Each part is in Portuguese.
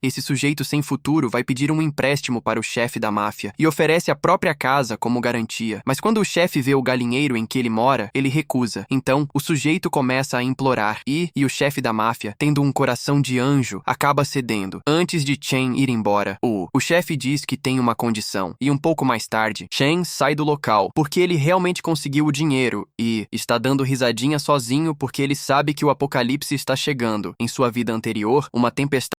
Esse sujeito sem futuro vai pedir um empréstimo para o chefe da máfia e oferece a própria casa como garantia. Mas quando o chefe vê o galinheiro em que ele mora, ele recusa. Então, o sujeito começa a implorar e o chefe da máfia, tendo um coração de anjo, acaba cedendo. Antes de Chen ir embora, o chefe diz que tem uma condição. E um pouco mais tarde, Chen sai do local porque ele realmente conseguiu o dinheiro e está dando risadinha sozinho porque ele sabe que o apocalipse está chegando. Em sua vida anterior, uma tempestade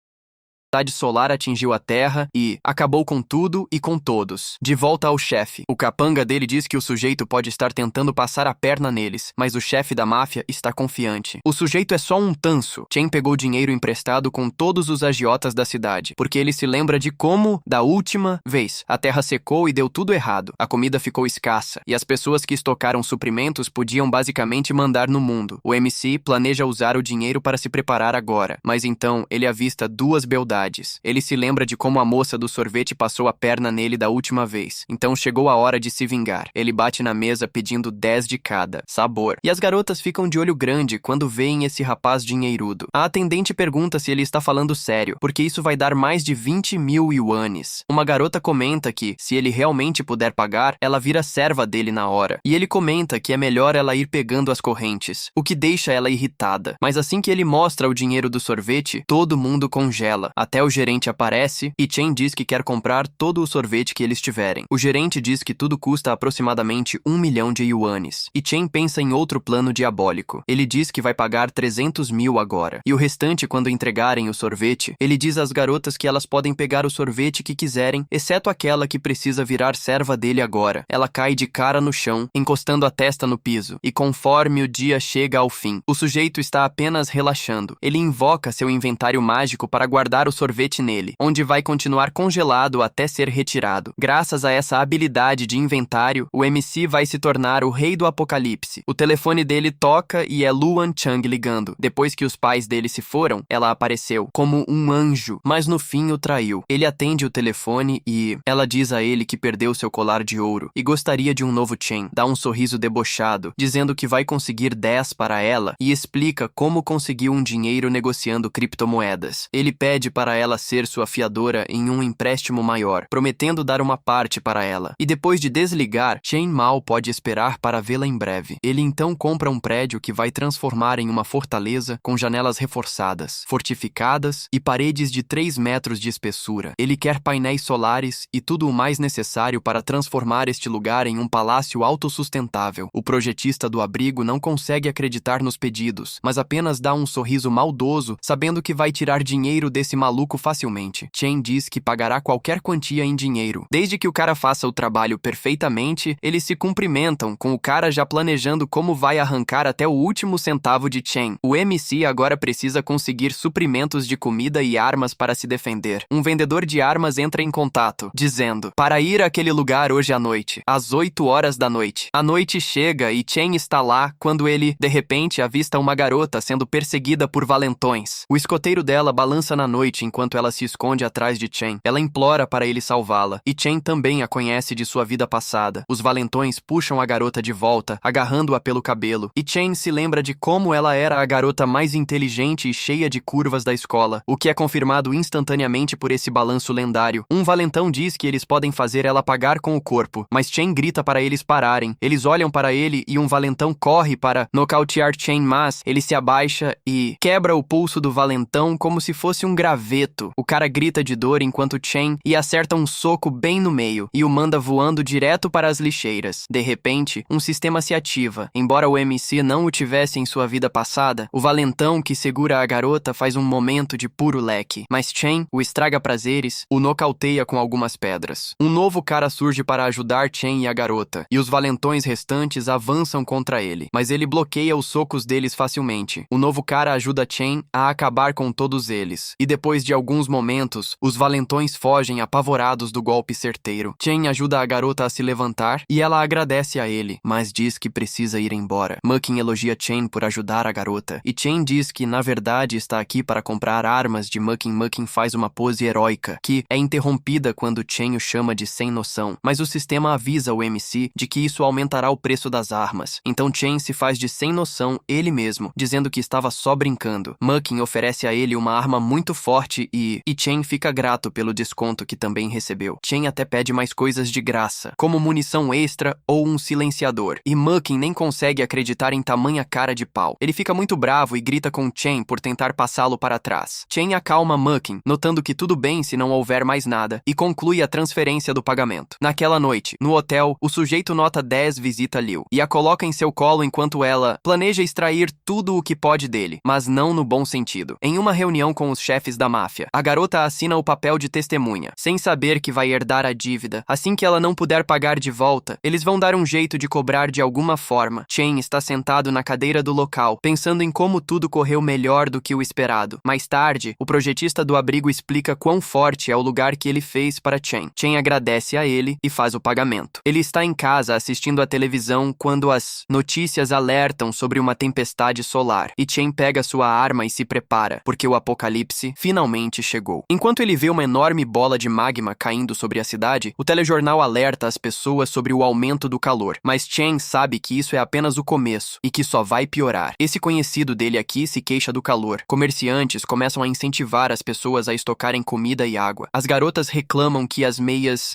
solar atingiu a Terra e acabou com tudo e com todos. De volta ao chefe, o capanga dele diz que o sujeito pode estar tentando passar a perna neles, mas o chefe da máfia está confiante. O sujeito é só um tanso. Chen pegou dinheiro emprestado com todos os agiotas da cidade, porque ele se lembra de como, da última vez, a terra secou e deu tudo errado. A comida ficou escassa e as pessoas que estocaram suprimentos podiam basicamente mandar no mundo. O MC planeja usar o dinheiro para se preparar agora, mas então ele avista duas beldades. Ele se lembra de como a moça do sorvete passou a perna nele da última vez. Então chegou a hora de se vingar. Ele bate na mesa pedindo 10 de cada. Sabor. E as garotas ficam de olho grande quando veem esse rapaz dinheirudo. A atendente pergunta se ele está falando sério, porque isso vai dar mais de 20.000 yuanes. Uma garota comenta que, se ele realmente puder pagar, ela vira serva dele na hora. E ele comenta que é melhor ela ir pegando as correntes, o que deixa ela irritada. Mas assim que ele mostra o dinheiro do sorvete, todo mundo congela. Até o gerente aparece e Chen diz que quer comprar todo o sorvete que eles tiverem. O gerente diz que tudo custa aproximadamente 1 milhão de yuanes. E Chen pensa em outro plano diabólico. Ele diz que vai pagar 300.000 agora. E o restante, quando entregarem o sorvete, ele diz às garotas que elas podem pegar o sorvete que quiserem, exceto aquela que precisa virar serva dele agora. Ela cai de cara no chão, encostando a testa no piso. E conforme o dia chega ao fim, o sujeito está apenas relaxando. Ele invoca seu inventário mágico para guardar o sorvete nele, onde vai continuar congelado até ser retirado. Graças a essa habilidade de inventário, o MC vai se tornar o rei do apocalipse. O telefone dele toca e é Luan Chang ligando. Depois que os pais dele se foram, ela apareceu como um anjo, mas no fim o traiu. Ele atende o telefone e ela diz a ele que perdeu seu colar de ouro e gostaria de um novo Chen. Dá um sorriso debochado, dizendo que vai conseguir 10 para ela e explica como conseguiu um dinheiro negociando criptomoedas. Ele pede para ela ser sua fiadora em um empréstimo maior, prometendo dar uma parte para ela. E depois de desligar, Chen mal pode esperar para vê-la em breve. Ele então compra um prédio que vai transformar em uma fortaleza com janelas reforçadas, fortificadas e paredes de 3 metros de espessura. Ele quer painéis solares e tudo o mais necessário para transformar este lugar em um palácio autossustentável. O projetista do abrigo não consegue acreditar nos pedidos, mas apenas dá um sorriso maldoso, sabendo que vai tirar dinheiro desse maluco facilmente. Chen diz que pagará qualquer quantia em dinheiro. Desde que o cara faça o trabalho perfeitamente, eles se cumprimentam, com o cara já planejando como vai arrancar até o último centavo de Chen. O MC agora precisa conseguir suprimentos de comida e armas para se defender. Um vendedor de armas entra em contato, dizendo para ir àquele lugar hoje à noite, às 8 horas da noite. A noite chega e Chen está lá quando ele, de repente, avista uma garota sendo perseguida por valentões. O escoteiro dela balança na noite enquanto ela se esconde atrás de Chen. Ela implora para ele salvá-la, e Chen também a conhece de sua vida passada. Os valentões puxam a garota de volta, agarrando-a pelo cabelo, e Chen se lembra de como ela era a garota mais inteligente e cheia de curvas da escola, o que é confirmado instantaneamente por esse balanço lendário. Um valentão diz que eles podem fazer ela pagar com o corpo, mas Chen grita para eles pararem. Eles olham para ele e um valentão corre para nocautear Chen, mas ele se abaixa e quebra o pulso do valentão como se fosse um graveto. O cara grita de dor enquanto Chen e acerta um soco bem no meio e o manda voando direto para as lixeiras. De repente, um sistema se ativa. Embora o MC não o tivesse em sua vida passada, o valentão que segura a garota faz um momento de puro leque. Mas Chen, o estraga-prazeres, o nocauteia com algumas pedras. Um novo cara surge para ajudar Chen e a garota, e os valentões restantes avançam contra ele, mas ele bloqueia os socos deles facilmente. O novo cara ajuda Chen a acabar com todos eles, e depois de alguns momentos, os valentões fogem apavorados do golpe certeiro. Chen ajuda a garota a se levantar e ela agradece a ele, mas diz que precisa ir embora. Mucking elogia Chen por ajudar a garota, e Chen diz que na verdade está aqui para comprar armas de Mucking. Mucking faz uma pose heróica, que é interrompida quando Chen o chama de sem noção, mas o sistema avisa o MC de que isso aumentará o preço das armas. Então Chen se faz de sem noção ele mesmo, dizendo que estava só brincando. Mucking oferece a ele uma arma muito forte sorte e Chen fica grato pelo desconto que também recebeu. Chen até pede mais coisas de graça, como munição extra ou um silenciador, e Mucken nem consegue acreditar em tamanha cara de pau. Ele fica muito bravo e grita com Chen por tentar passá-lo para trás. Chen acalma Mucken, notando que tudo bem se não houver mais nada, e conclui a transferência do pagamento. Naquela noite, no hotel, o sujeito nota 10 visita Liu e a coloca em seu colo enquanto ela planeja extrair tudo o que pode dele, mas não no bom sentido. Em uma reunião com os chefes da máfia, a garota assina o papel de testemunha, sem saber que vai herdar a dívida. Assim que ela não puder pagar de volta, eles vão dar um jeito de cobrar de alguma forma. Chen está sentado na cadeira do local, pensando em como tudo correu melhor do que o esperado. Mais tarde, o projetista do abrigo explica quão forte é o lugar que ele fez para Chen. Chen agradece a ele e faz o pagamento. Ele está em casa assistindo à televisão quando as notícias alertam sobre uma tempestade solar, e Chen pega sua arma e se prepara, porque o apocalipse finalmente chegou. Enquanto ele vê uma enorme bola de magma caindo sobre a cidade, o telejornal alerta as pessoas sobre o aumento do calor, mas Chen sabe que isso é apenas o começo e que só vai piorar. Esse conhecido dele aqui se queixa do calor. Comerciantes começam a incentivar as pessoas a estocarem comida e água. As garotas reclamam que as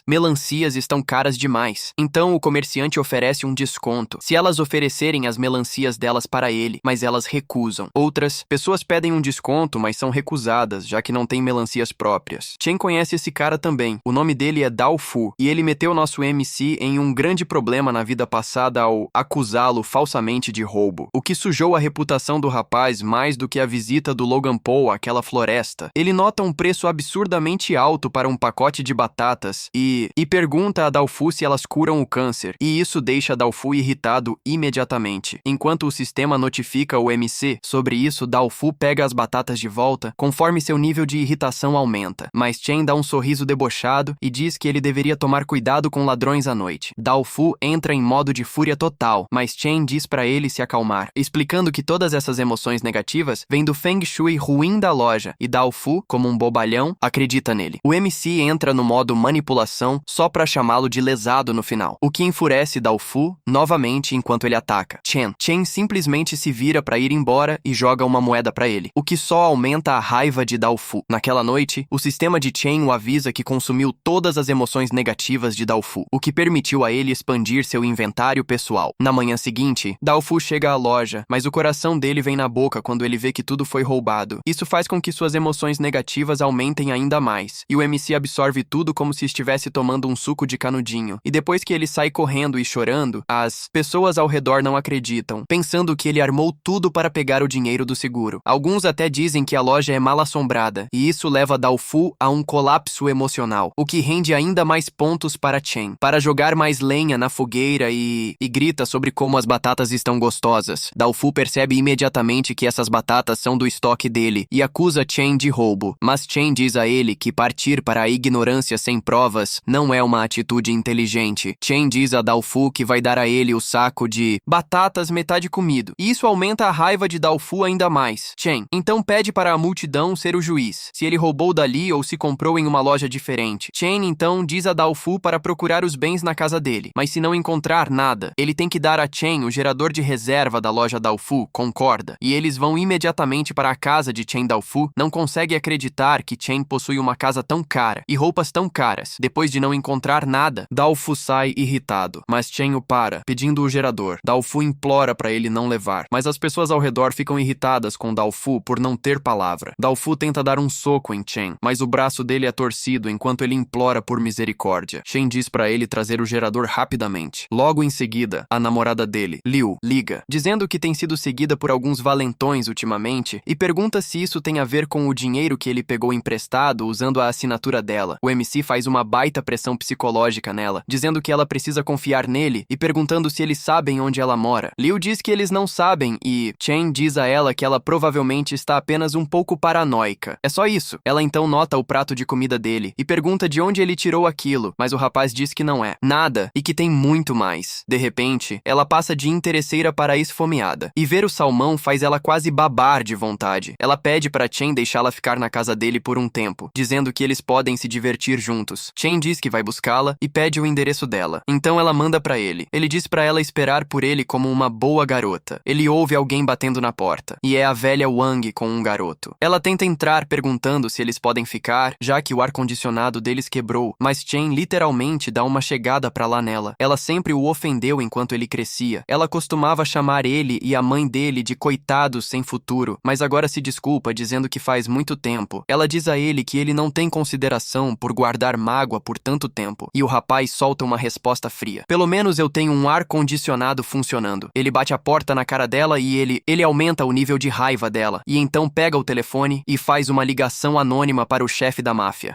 melancias estão caras demais. Então o comerciante oferece um desconto se elas oferecerem as melancias delas para ele, mas elas recusam. Outras pessoas pedem um desconto, mas são recusadas, já que não têm melancias próprias. Chen conhece esse cara também. O nome dele é Dao Fu, e ele meteu nosso MC em um grande problema na vida passada ao acusá-lo falsamente de roubo, o que sujou a reputação do rapaz mais do que a visita do Logan Paul àquela floresta. Ele nota um preço absurdamente alto para um pacote de batatas e pergunta a Dao Fu se elas curam o câncer, e isso deixa Dao Fu irritado imediatamente. Enquanto o sistema notifica o MC sobre isso, Dao Fu pega as batatas de volta conforme seu nível de irritação aumenta, mas Chen dá um sorriso debochado e diz que ele deveria tomar cuidado com ladrões à noite. Dao Fu entra em modo de fúria total, mas Chen diz para ele se acalmar, explicando que todas essas emoções negativas vêm do Feng Shui ruim da loja, e Dao Fu, como um bobalhão, acredita nele. O MC entra no modo manipulação só para chamá-lo de lesado no final, o que enfurece Dao Fu novamente enquanto ele ataca Chen. Chen simplesmente se vira para ir embora e joga uma moeda para ele, o que só aumenta a raiva de Dao Fu. Naquela noite, o sistema de Chen o avisa que consumiu todas as emoções negativas de Dao Fu, o que permitiu a ele expandir seu inventário pessoal. Na manhã seguinte, Dao Fu chega à loja, mas o coração dele vem na boca quando ele vê que tudo foi roubado. Isso faz com que suas emoções negativas aumentem ainda mais, e o MC absorve tudo como se estivesse tomando um suco de canudinho. E depois que ele sai correndo e chorando, as pessoas ao redor não acreditam, pensando que ele armou tudo para pegar o dinheiro do seguro. Alguns até dizem que a loja é mal assombrada, e isso leva Dao Fu a um colapso emocional, o que rende ainda mais pontos para Chen, para jogar mais lenha na fogueira e grita sobre como as batatas estão gostosas. Dao Fu percebe imediatamente que essas batatas são do estoque dele e acusa Chen de roubo, mas Chen diz a ele que partir para a ignorância sem provas não é uma atitude inteligente. Chen diz a Dao Fu que vai dar a ele o saco de batatas metade comido, e isso aumenta a raiva de Dao Fu ainda mais. Chen então pede para a multidão ser o juiz, se ele roubou dali ou se comprou em uma loja diferente. Chen então diz a Dao Fu para procurar os bens na casa dele, mas se não encontrar nada, ele tem que dar a Chen o gerador de reserva da loja Dao Fu, concorda, e eles vão imediatamente para a casa de Chen. Dao Fu não consegue acreditar que Chen possui uma casa tão cara e roupas tão caras. Depois de não encontrar nada, Dao Fu sai irritado, mas Chen o para, pedindo o gerador. Dao Fu implora para ele não levar, mas as pessoas ao redor ficam irritadas com Dao Fu por não ter palavra. Dao Fu tenta dar um soco em Chen, mas o braço dele é torcido enquanto ele implora por misericórdia. Chen diz para ele trazer o gerador rapidamente. Logo em seguida, a namorada dele, Liu, liga, dizendo que tem sido seguida por alguns valentões ultimamente e pergunta se isso tem a ver com o dinheiro que ele pegou emprestado usando a assinatura dela. O MC faz uma baita pressão psicológica nela, dizendo que ela precisa confiar nele e perguntando se eles sabem onde ela mora. Liu diz que eles não sabem e Chen diz a ela que ela provavelmente está apenas um pouco paranoica. É só isso. Ela então nota o prato de comida dele e pergunta de onde ele tirou aquilo, mas o rapaz diz que não é nada e que tem muito mais. De repente, ela passa de interesseira para esfomeada, e ver o salmão faz ela quase babar de vontade. Ela pede para Chen deixá-la ficar na casa dele por um tempo, dizendo que eles podem se divertir juntos. Chen diz que vai buscá-la e pede o endereço dela. Então ela manda para ele. Ele diz para ela esperar por ele como uma boa garota. Ele ouve alguém batendo na porta, e é a velha Wang com um garoto. Ela tenta entrar, ar perguntando se eles podem ficar, já que o ar-condicionado deles quebrou, mas Chen literalmente dá uma chegada pra lá nela. Ela sempre o ofendeu enquanto ele crescia. Ela costumava chamar ele e a mãe dele de coitados sem futuro, mas agora se desculpa dizendo que faz muito tempo. Ela diz a ele que ele não tem consideração por guardar mágoa por tanto tempo, e o rapaz solta uma resposta fria. Pelo menos eu tenho um ar-condicionado funcionando. Ele bate a porta na cara dela e ele aumenta o nível de raiva dela, e então pega o telefone e faz uma ligação anônima para o chefe da máfia,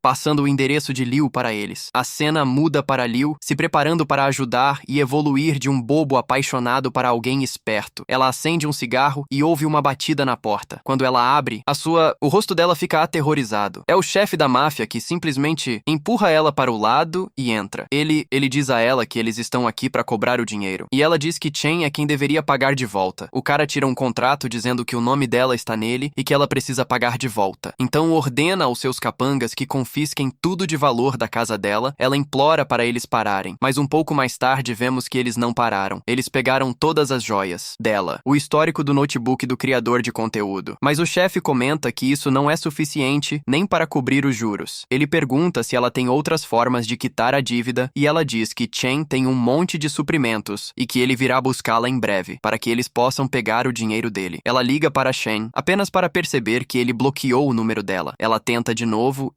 passando o endereço de Liu para eles. A cena muda para Liu, se preparando para ajudar e evoluir de um bobo apaixonado para alguém esperto. Ela acende um cigarro e ouve uma batida na porta. Quando ela abre, o rosto dela fica aterrorizado. É o chefe da máfia que simplesmente empurra ela para o lado e entra. Ele diz a ela que eles estão aqui para cobrar o dinheiro, e ela diz que Chen é quem deveria pagar de volta. O cara tira um contrato dizendo que o nome dela está nele e que ela precisa pagar de volta. Então ordena aos seus capangas que confisquem tudo de valor da casa dela. Ela implora para eles pararem, mas um pouco mais tarde vemos que eles não pararam. Eles pegaram todas as joias dela, o histórico do notebook do criador de conteúdo. Mas o chefe comenta que isso não é suficiente nem para cobrir os juros. Ele pergunta se ela tem outras formas de quitar a dívida e ela diz que Chen tem um monte de suprimentos e que ele virá buscá-la em breve, para que eles possam pegar o dinheiro dele. Ela liga para Chen apenas para perceber que ele bloqueou o número dela. Ela tenta de novo,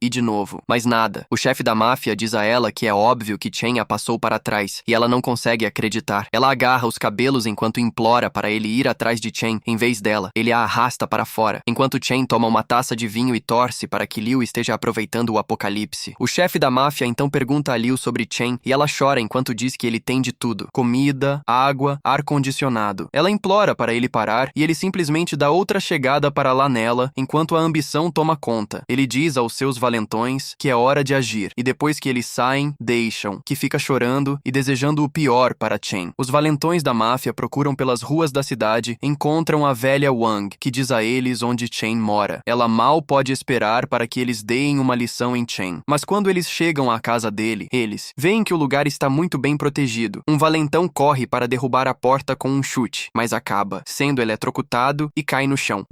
mas nada. O chefe da máfia diz a ela que é óbvio que Chen a passou para trás e ela não consegue acreditar. Ela agarra os cabelos enquanto implora para ele ir atrás de Chen em vez dela. Ele a arrasta para fora, enquanto Chen toma uma taça de vinho e torce para que Liu esteja aproveitando o apocalipse. O chefe da máfia então pergunta a Liu sobre Chen e ela chora enquanto diz que ele tem de tudo: comida, água, ar-condicionado. Ela implora para ele parar e ele simplesmente dá outra chegada para lá nela, enquanto a ambição toma conta. Ele diz aos seus valentões que é hora de agir, e depois que eles saem, deixam, que fica chorando e desejando o pior para Chen. Os valentões da máfia procuram pelas ruas da cidade, encontram a velha Wang, que diz a eles onde Chen mora. Ela mal pode esperar para que eles deem uma lição em Chen. Mas quando eles chegam à casa dele, eles veem que o lugar está muito bem protegido. Um valentão corre para derrubar a porta com um chute, mas acaba sendo eletrocutado e cai no chão,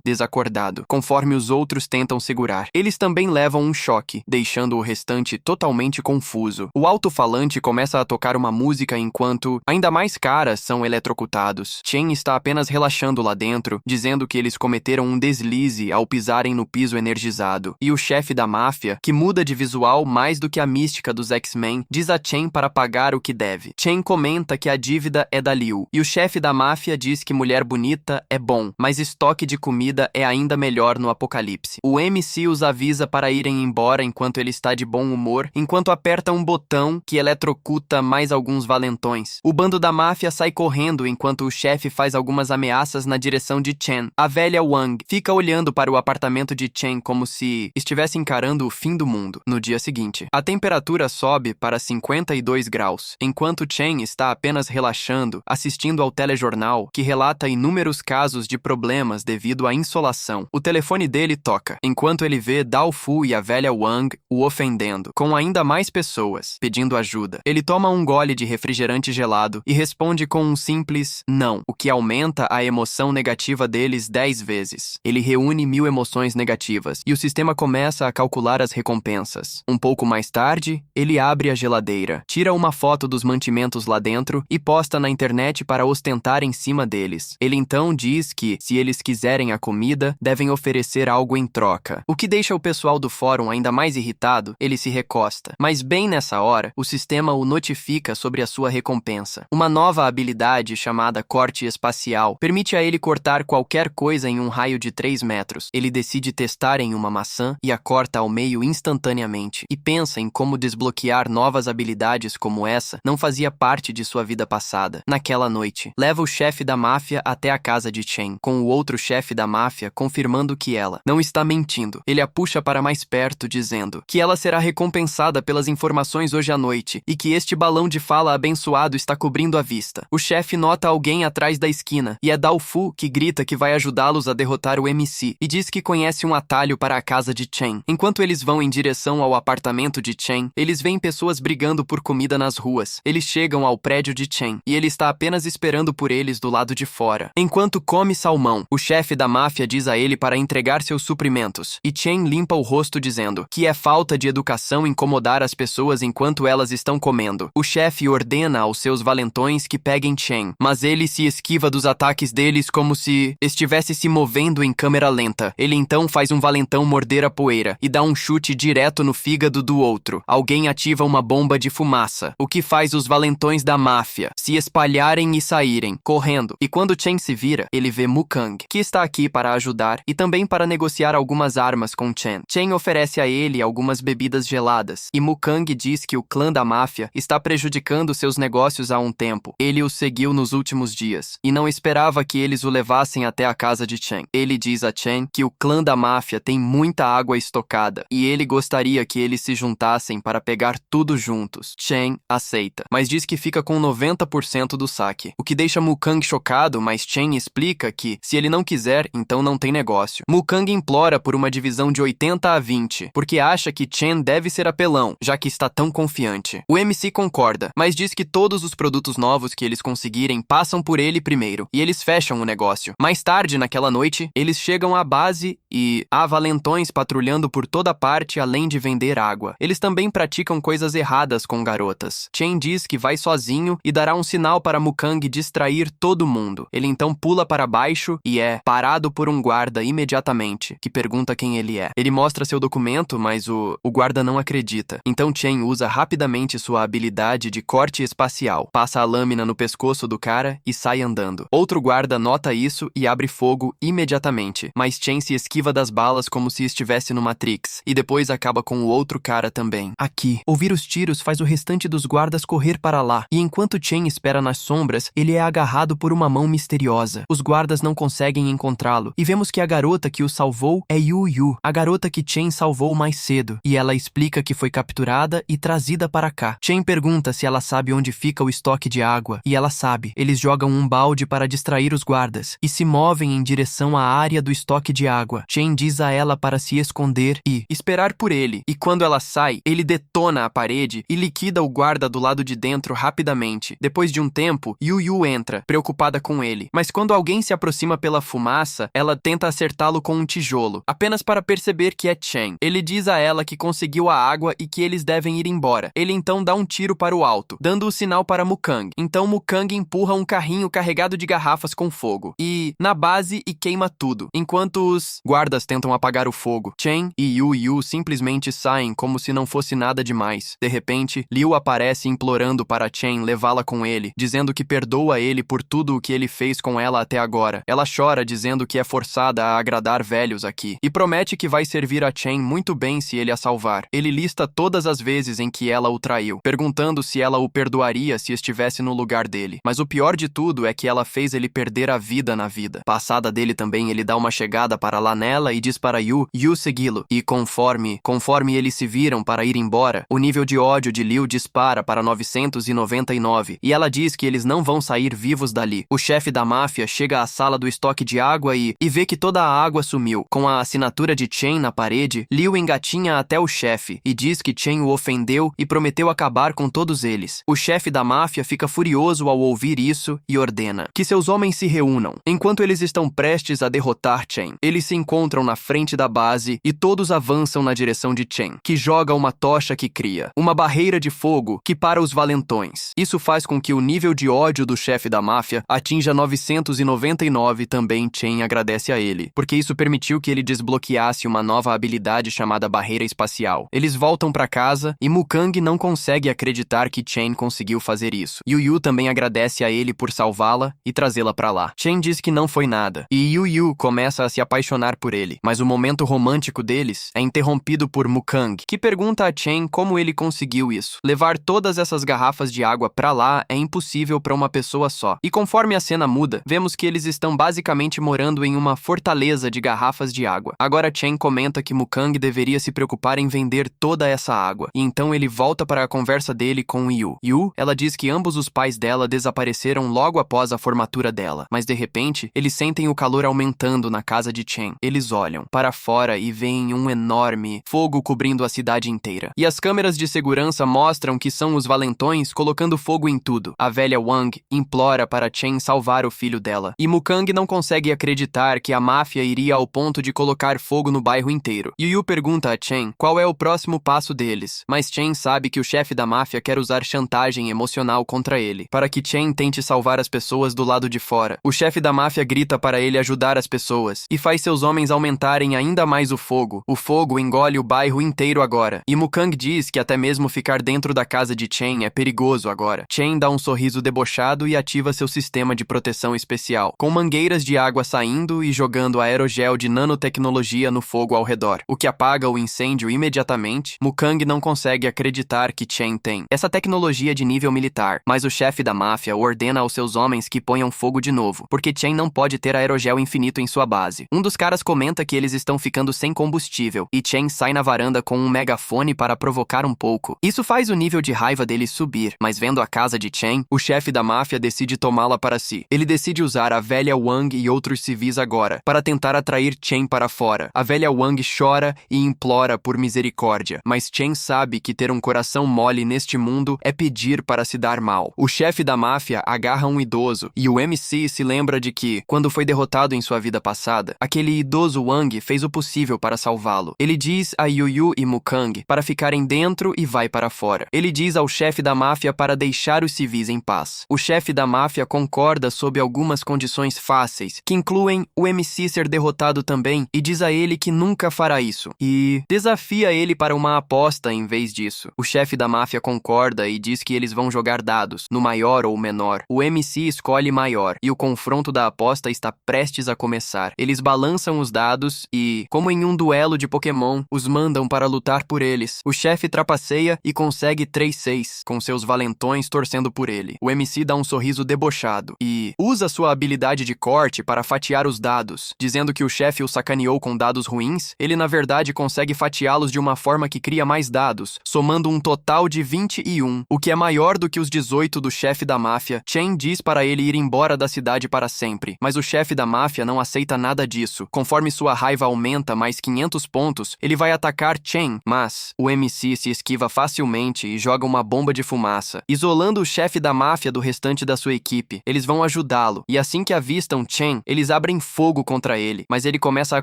desacordado, conforme os outros tentam segurar. Eles também levam um choque, deixando o restante totalmente confuso. O alto-falante começa a tocar uma música enquanto ainda mais caras são eletrocutados. Chen está apenas relaxando lá dentro, dizendo que eles cometeram um deslize ao pisarem no piso energizado. E o chefe da máfia, que muda de visual mais do que a mística dos X-Men, diz a Chen para pagar o que deve. Chen comenta que a dívida é da Liu, e o chefe da máfia diz que mulher bonita é bom, mas estoque de comida é ainda melhor no apocalipse. O MC os avisa para irem embora enquanto ele está de bom humor, enquanto aperta um botão que eletrocuta mais alguns valentões. O bando da máfia sai correndo enquanto o chefe faz algumas ameaças na direção de Chen. A velha Wang fica olhando para o apartamento de Chen como se estivesse encarando o fim do mundo. No dia seguinte, a temperatura sobe para 52 graus, enquanto Chen está apenas relaxando, assistindo ao telejornal que relata inúmeros casos de problemas devido à insolação. O telefone dele toca, enquanto ele vê Dao Fu e a velha Wang o ofendendo, com ainda mais pessoas, pedindo ajuda. Ele toma um gole de refrigerante gelado e responde com um simples não, o que aumenta a emoção negativa deles 10 vezes. Ele reúne 1000 emoções negativas e o sistema começa a calcular as recompensas. Um pouco mais tarde, ele abre a geladeira, tira uma foto dos mantimentos lá dentro e posta na internet para ostentar em cima deles. Ele então diz que, se eles quiserem a comida, devem oferecer algo em troca. O que deixa o pessoal do fórum ainda mais irritado, ele se recosta. Mas bem nessa hora, o sistema o notifica sobre a sua recompensa. Uma nova habilidade chamada corte espacial permite a ele cortar qualquer coisa em um raio de 3 metros. Ele decide testar em uma maçã e a corta ao meio instantaneamente, e pensa em como desbloquear novas habilidades como essa não fazia parte de sua vida passada. Naquela noite, leva o chefe da máfia até a casa de Chen, com o outro chefe da máfia confirmando que ela não está mentindo. Ele a puxa para mais perto, dizendo que ela será recompensada pelas informações hoje à noite e que este balão de fala abençoado está cobrindo a vista. O chefe nota alguém atrás da esquina e é Dao Fu que grita que vai ajudá-los a derrotar o MC e diz que conhece um atalho para a casa de Chen. Enquanto eles vão em direção ao apartamento de Chen, eles veem pessoas brigando por comida nas ruas. Eles chegam ao prédio de Chen e ele está apenas esperando por eles do lado de fora. Enquanto come salmão, o chefe da máfia diz a ele para entregar seus suprimentos. E Chen limpa o rosto dizendo que é falta de educação incomodar as pessoas enquanto elas estão comendo. O chefe ordena aos seus valentões que peguem Chen, mas ele se esquiva dos ataques deles como se estivesse se movendo em câmera lenta. Ele então faz um valentão morder a poeira e dá um chute direto no fígado do outro. Alguém ativa uma bomba de fumaça, o que faz os valentões da máfia se espalharem e saírem, correndo. E quando Chen se vira, ele vê Mukang, que está aqui para ajudar e também para negociar algumas armas com Chen. Chen oferece a ele algumas bebidas geladas, e Mukang diz que o clã da máfia está prejudicando seus negócios há um tempo. Ele os seguiu nos últimos dias, e não esperava que eles o levassem até a casa de Chen. Ele diz a Chen que o clã da máfia tem muita água estocada, e ele gostaria que eles se juntassem para pegar tudo juntos. Chen aceita, mas diz que fica com 90% do saque, o que deixa Mukang chocado, mas Chen explica que, se ele não quiser, então não tem negócio. Mukang implora por uma divisão de 80-20, porque acha que Chen deve ser apelão, já que está tão confiante. O MC concorda, mas diz que todos os produtos novos que eles conseguirem passam por ele primeiro, e eles fecham o negócio. Mais tarde, naquela noite, eles chegam à base e há valentões patrulhando por toda parte além de vender água. Eles também praticam coisas erradas com garotas. Chen diz que vai sozinho e dará um sinal para Mukang distrair todo mundo. Ele então pula para baixo e é parado por um guarda imediatamente, que pergunta quem ele é. Ele mostra seu documento, mas o guarda não acredita. Então Chen usa rapidamente sua habilidade de corte espacial, passa a lâmina no pescoço do cara e sai andando. Outro guarda nota isso e abre fogo imediatamente, mas Chen se esquiva das balas como se estivesse no Matrix, e depois acaba com o outro cara também. Aqui, ouvir os tiros faz o restante dos guardas correr para lá, e enquanto Chen espera nas sombras, ele é agarrado por uma mão misteriosa. Os guardas não conseguem encontrá-lo, e vemos que a garota que o salvou é Yu, a garota que Chen salvou mais cedo, e ela explica que foi capturada e trazida para cá. Chen pergunta se ela sabe onde fica o estoque de água, e ela sabe. Eles jogam um balde para distrair os guardas, e se movem em direção à área do estoque de água. Chen diz a ela para se esconder e esperar por ele, e quando ela sai, ele detona a parede e liquida o guarda do lado de dentro rapidamente. Depois de um tempo, Yu entra, preocupada com ele, mas quando alguém se aproxima pela fumaça, ela tenta acertá-lo com um tijolo, apenas para perceber que é Chen. Ele diz a ela que conseguiu a água e que eles devem ir embora. Ele então dá um tiro para o alto, dando o sinal para Mukang. Então Mukang empurra um carrinho carregado de garrafas com fogo na base e queima tudo, enquanto os guardas tentam apagar o fogo. Chen e Yu simplesmente saem como se não fosse nada demais. De repente, Liu aparece implorando para Chen levá-la com ele, dizendo que perdoa ele por tudo o que ele fez com ela até agora. Ela chora dizendo que é forçada a agradar velhos aqui, e promete que vai servir a Chen muito bem se ele a salvar. Ele lista todas as vezes em que ela o traiu, perguntando se ela o perdoaria se estivesse no lugar dele. Mas o pior de tudo é que ela fez ele perder a vida na vida. Passada dele também, ele dá uma chegada para lá nela e diz para Yu segui-lo. E conforme eles se viram para ir embora, o nível de ódio de Liu dispara para 999, e ela diz que eles não vão sair vivos dali. O chefe da máfia chega à sala do estoque de água e vê que toda a água sumiu. Com a assinatura de Chen na parede, Liu engatinha até o chefe e diz que Chen o ofendeu e prometeu acabar com todos eles. O chefe da máfia fica furioso ao ouvir isso e ordena que seus homens se reúnam. Enquanto eles estão prestes a derrotar Chen, eles se encontram na frente da base e todos avançam na direção de Chen, que joga uma tocha que cria uma barreira de fogo que para os valentões. Isso faz com que o nível de ódio do chefe da máfia atinja 999. Também Chen agradece a ele, porque isso permitiu que ele desbloqueasse uma nova habilidade chamada barreira espacial. Eles voltam para casa e Mukang não consegue acreditar que Chen conseguiu fazer isso. Yu também agradece a ele por salvá-la e trazê-la para lá. Chen diz que não foi nada, e Yu começa a se apaixonar por ele, mas o momento romântico deles é interrompido por Mukang, que pergunta a Chen como ele conseguiu isso. Levar todas essas garrafas de água para lá é impossível para uma pessoa só. E conforme a cena muda, vemos que eles estão basicamente morando em uma fortaleza de garrafas de água. Agora Chen comenta que Mukang deveria se preocupar em vender toda essa água, e então ele volta para a conversa dele com Yu. Ela diz que ambos os pais dela desapareceram logo após a formatura dela, mas de repente, eles sentem o calor aumentando na casa de Chen. Eles olham para fora e veem um enorme fogo cobrindo a cidade inteira. E as câmeras de segurança mostram que são os valentões colocando fogo em tudo. A velha Wang implora para Chen salvar o filho dela, e Mukang não consegue acreditar que a máfia iria iria ao ponto de colocar fogo no bairro inteiro. Yu pergunta a Chen qual é o próximo passo deles, mas Chen sabe que o chefe da máfia quer usar chantagem emocional contra ele, para que Chen tente salvar as pessoas do lado de fora. O chefe da máfia grita para ele ajudar as pessoas, e faz seus homens aumentarem ainda mais o fogo. O fogo engole o bairro inteiro agora, e Mukang diz que até mesmo ficar dentro da casa de Chen é perigoso agora. Chen dá um sorriso debochado e ativa seu sistema de proteção especial, com mangueiras de água saindo e jogando aerogel de nanotecnologia no fogo ao redor, o que apaga o incêndio imediatamente. Mukang não consegue acreditar que Chen tem essa tecnologia de nível militar, mas o chefe da máfia ordena aos seus homens que ponham fogo de novo, porque Chen não pode ter aerogel infinito em sua base. Um dos caras comenta que eles estão ficando sem combustível, e Chen sai na varanda com um megafone para provocar um pouco. Isso faz o nível de raiva dele subir, mas vendo a casa de Chen, o chefe da máfia decide tomá-la para si. Ele decide usar a velha Wang e outros civis agora, para tentar atrair Chen para fora. A velha Wang chora e implora por misericórdia, mas Chen sabe que ter um coração mole neste mundo é pedir para se dar mal. O chefe da máfia agarra um idoso, e o MC se lembra de que, quando foi derrotado em sua vida passada, aquele idoso Wang fez o possível para salvá-lo. Ele diz a Yu e Mukang para ficarem dentro e vai para fora. Ele diz ao chefe da máfia para deixar os civis em paz. O chefe da máfia concorda sob algumas condições fáceis, que incluem o MC ser derrotado também, e diz a ele que nunca fará isso, e desafia ele para uma aposta em vez disso. O chefe da máfia concorda e diz que eles vão jogar dados, no maior ou menor. O MC escolhe maior, e o confronto da aposta está prestes a começar. Eles balançam os dados e, como em um duelo de Pokémon, os mandam para lutar por eles. O chefe trapaceia e consegue 3-6, com seus valentões torcendo por ele. O MC dá um sorriso debochado e usa sua habilidade de corte para fatiar os dados, dizendo que o chefe o sacaneou com dados ruins. Ele na verdade consegue fatiá-los de uma forma que cria mais dados, somando um total de 21, o que é maior do que os 18 do chefe da máfia. Chen diz para ele ir embora da cidade para sempre, mas o chefe da máfia não aceita nada disso. Conforme sua raiva aumenta mais 500 pontos, ele vai atacar Chen, mas o MC se esquiva facilmente e joga uma bomba de fumaça, isolando o chefe da máfia do restante da sua equipe. Eles vão ajudá-lo, e assim que avistam Chen, eles abrem fogo contra ele, mas ele começa a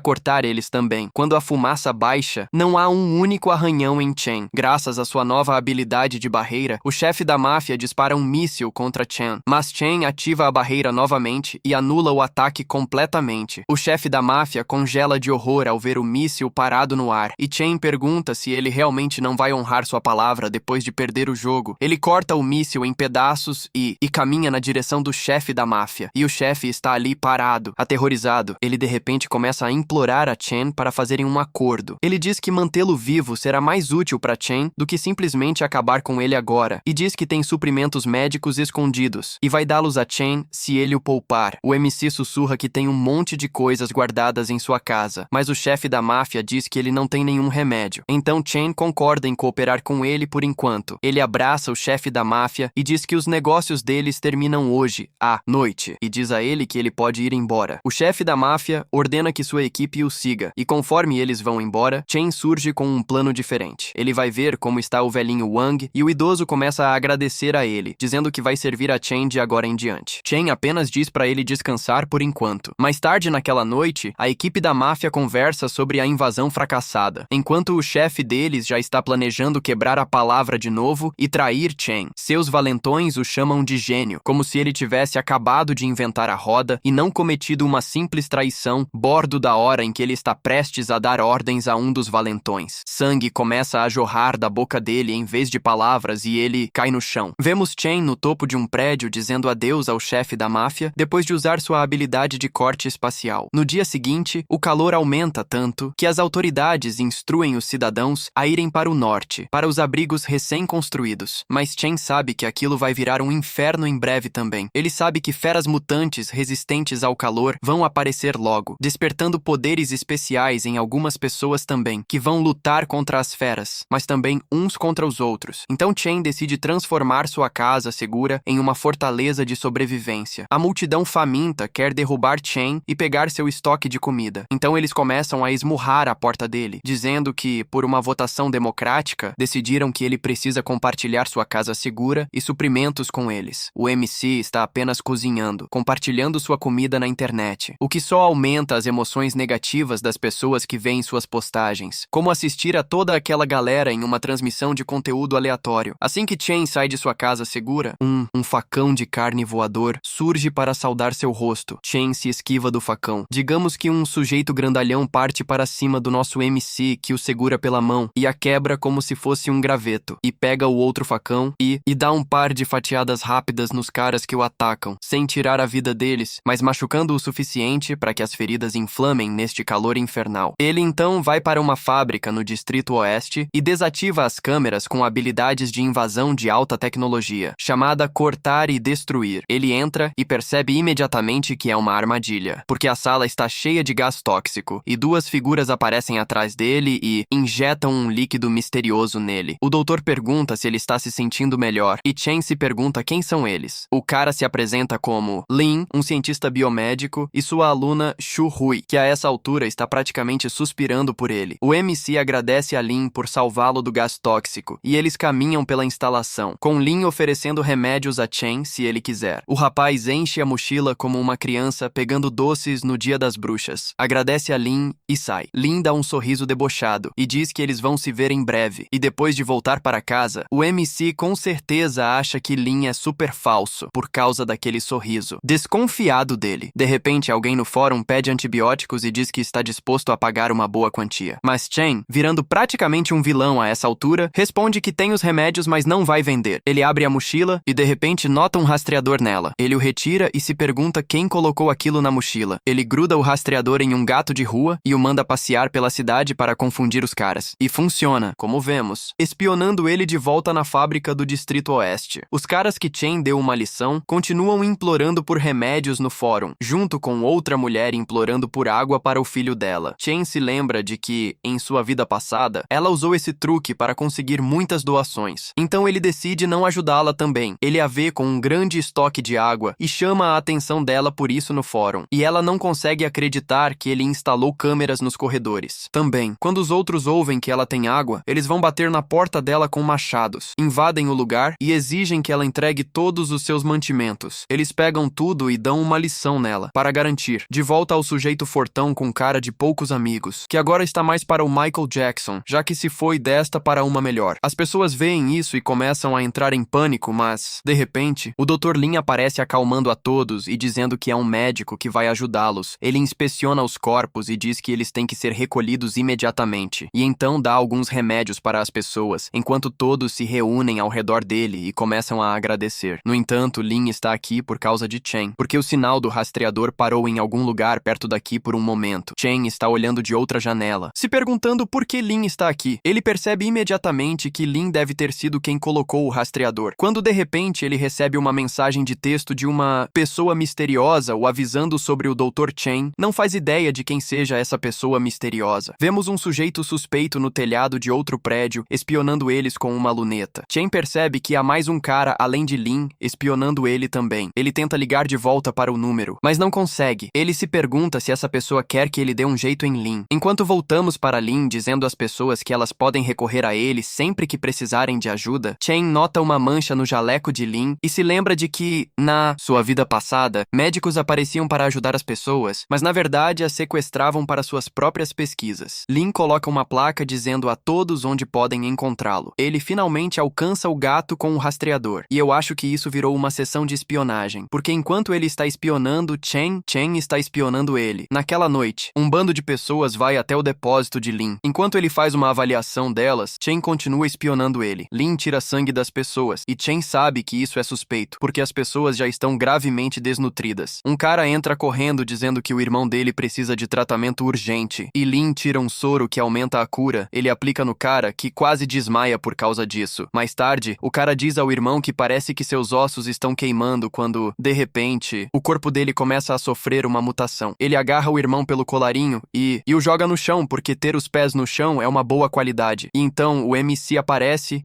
cortar eles também. Quando a fumaça baixa, não há um único arranhão em Chen. Graças à sua nova habilidade de barreira, o chefe da máfia dispara um míssil contra Chen, mas Chen ativa a barreira novamente e anula o ataque completamente. O chefe da máfia congela de horror ao ver o míssil parado no ar, e Chen pergunta se ele realmente não vai honrar sua palavra depois de perder o jogo. Ele corta o míssil em pedaços e caminha na direção do chefe da máfia, e o chefe está ali parado, aterrorizado. Ele de repente começa a implorar a Chen para fazerem um acordo. Ele diz que mantê-lo vivo será mais útil para Chen do que simplesmente acabar com ele agora, e diz que tem suprimentos médicos escondidos, e vai dá-los a Chen se ele o poupar. O MC sussurra que tem um monte de coisas guardadas em sua casa, mas o chefe da máfia diz que ele não tem nenhum remédio. Então Chen concorda em cooperar com ele por enquanto. Ele abraça o chefe da máfia e diz que os negócios deles terminam hoje, à noite, e diz a ele que ele pode ir embora. O chefe da máfia ordena que sua equipe o siga, e conforme eles vão embora, Chen surge com um plano diferente. Ele vai ver como está o velhinho Wang, e o idoso começa a agradecer a ele, dizendo que vai servir a Chen de agora em diante. Chen apenas diz para ele descansar por enquanto. Mais tarde naquela noite, a equipe da máfia conversa sobre a invasão fracassada, enquanto o chefe deles já está planejando quebrar a palavra de novo e trair Chen. Seus valentões o chamam de gênio, como se ele tivesse acabado de inventar a roda e não cometido uma simples traição, bordo da hora em que ele está prestes a dar ordens a um dos valentões. Sangue começa a jorrar da boca dele em vez de palavras e ele cai no chão. Vemos Chen no topo de um prédio dizendo adeus ao chefe da máfia depois de usar sua habilidade de corte espacial. No dia seguinte, o calor aumenta tanto que as autoridades instruem os cidadãos a irem para o norte, para os abrigos recém-construídos. Mas Chen sabe que aquilo vai virar um inferno em breve também. Ele sabe que feras mutantes resistentes ao calor vão aparecer logo, despertando poderes especiais em algumas pessoas também, que vão lutar contra as feras, mas também uns contra os outros. Então Chen decide transformar sua casa segura em uma fortaleza de sobrevivência. A multidão faminta quer derrubar Chen e pegar seu estoque de comida. Então eles começam a esmurrar a porta dele, dizendo que, por uma votação democrática, decidiram que ele precisa compartilhar sua casa segura e suprimentos com eles. O MC está apenas cozinhando, compartilhando sua comida na internet, o que só aumenta aumenta as emoções negativas das pessoas que veem suas postagens, como assistir a toda aquela galera em uma transmissão de conteúdo aleatório. Assim que Chen sai de sua casa segura, um facão de carne voador surge para saudar seu rosto. Chen se esquiva do facão. Digamos que um sujeito grandalhão parte para cima do nosso MC, que o segura pela mão e a quebra como se fosse um graveto, e pega o outro facão e dá um par de fatiadas rápidas nos caras que o atacam, sem tirar a vida deles, mas machucando o suficiente para que as feridas inflamem neste calor infernal. Ele então vai para uma fábrica no Distrito Oeste e desativa as câmeras com habilidades de invasão de alta tecnologia, chamada Cortar e Destruir. Ele entra e percebe imediatamente que é uma armadilha, porque a sala está cheia de gás tóxico e duas figuras aparecem atrás dele e injetam um líquido misterioso nele. O doutor pergunta se ele está se sentindo melhor e Chen se pergunta quem são eles. O cara se apresenta como Lin, um cientista biomédico, e sua aluna Shu Hui, que a essa altura está praticamente suspirando por ele. O MC agradece a Lin por salvá-lo do gás tóxico e eles caminham pela instalação, com Lin oferecendo remédios a Chen se ele quiser. O rapaz enche a mochila como uma criança pegando doces no Dia das Bruxas. Agradece a Lin e sai. Lin dá um sorriso debochado e diz que eles vão se ver em breve. E depois de voltar para casa, o MC com certeza acha que Lin é super falso por causa daquele sorriso, desconfiado dele. De repente, alguém no fórum pede antibióticos e diz que está disposto a pagar uma boa quantia. Mas Chen, virando praticamente um vilão a essa altura, responde que tem os remédios, mas não vai vender. Ele abre a mochila e de repente nota um rastreador nela. Ele o retira e se pergunta quem colocou aquilo na mochila. Ele gruda o rastreador em um gato de rua e o manda passear pela cidade para confundir os caras. E funciona, como vemos, espionando ele de volta na fábrica do Distrito Oeste. Os caras que Chen deu uma lição continuam implorando por remédios no fórum, junto com outra mulher implorando por água para o filho dela. Chen se lembra de que, em sua vida passada, ela usou esse truque para conseguir muitas doações. Então ele decide não ajudá-la também. Ele a vê com um grande estoque de água e chama a atenção dela por isso no fórum. E ela não consegue acreditar que ele instalou câmeras nos corredores. Também, quando os outros ouvem que ela tem água, eles vão bater na porta dela com machados, invadem o lugar e exigem que ela entregue todos os seus mantimentos. Eles pegam tudo e dão uma lição nela, para garantir. De volta ao sujeito fortão com cara de poucos amigos, que agora está mais para o Michael Jackson, já que se foi desta para uma melhor. As pessoas veem isso e começam a entrar em pânico, mas, de repente, o Dr. Lin aparece acalmando a todos e dizendo que é um médico que vai ajudá-los. Ele inspeciona os corpos e diz que eles têm que ser recolhidos imediatamente, e então dá alguns remédios para as pessoas, enquanto todos se reúnem ao redor dele e começam a agradecer. No entanto, Lin está aqui por causa de Chen, porque o sinal do rastreador parou em algum lugar perto daqui por um momento. Chen está olhando de outra janela, se perguntando por que Lin está aqui. Ele percebe imediatamente que Lin deve ter sido quem colocou o rastreador, quando de repente ele recebe uma mensagem de texto de uma pessoa misteriosa o avisando sobre o Dr. Chen. Não faz ideia de quem seja essa pessoa misteriosa. Vemos um sujeito suspeito no telhado de outro prédio, espionando eles com uma luneta. Chen percebe que há mais um cara além de Lin espionando ele também. Ele tenta ligar de volta para o número, mas não consegue. Ele se pergunta se essa pessoa quer que ele dê um jeito em Lin. Enquanto voltamos para Lin dizendo às pessoas que elas podem recorrer a ele sempre que precisarem de ajuda, Chen nota uma mancha no jaleco de Lin e se lembra de que, na sua vida passada, médicos apareciam para ajudar as pessoas, mas na verdade as sequestravam para suas próprias pesquisas. Lin coloca uma placa dizendo a todos onde podem encontrá-lo. Ele finalmente alcança o gato com o rastreador, e eu acho que isso virou uma sessão de espionagem, porque enquanto ele está espionando Chen está espionando ele. Naquela noite, um bando de pessoas vai até o depósito de Lin. Enquanto ele faz uma avaliação delas, Chen continua espionando ele. Lin tira sangue das pessoas, e Chen sabe que isso é suspeito, porque as pessoas já estão gravemente desnutridas. Um cara entra correndo dizendo que o irmão dele precisa de tratamento urgente, e Lin tira um soro que aumenta a cura. Ele aplica no cara, que quase desmaia por causa disso. Mais tarde, o cara diz ao irmão que parece que seus ossos estão queimando quando, de repente, o corpo dele começa a sofrer uma mutação. Ele agarra o irmão pelo colarinho e o joga no chão, porque ter os pés no chão é uma boa qualidade. E então o MC aparece,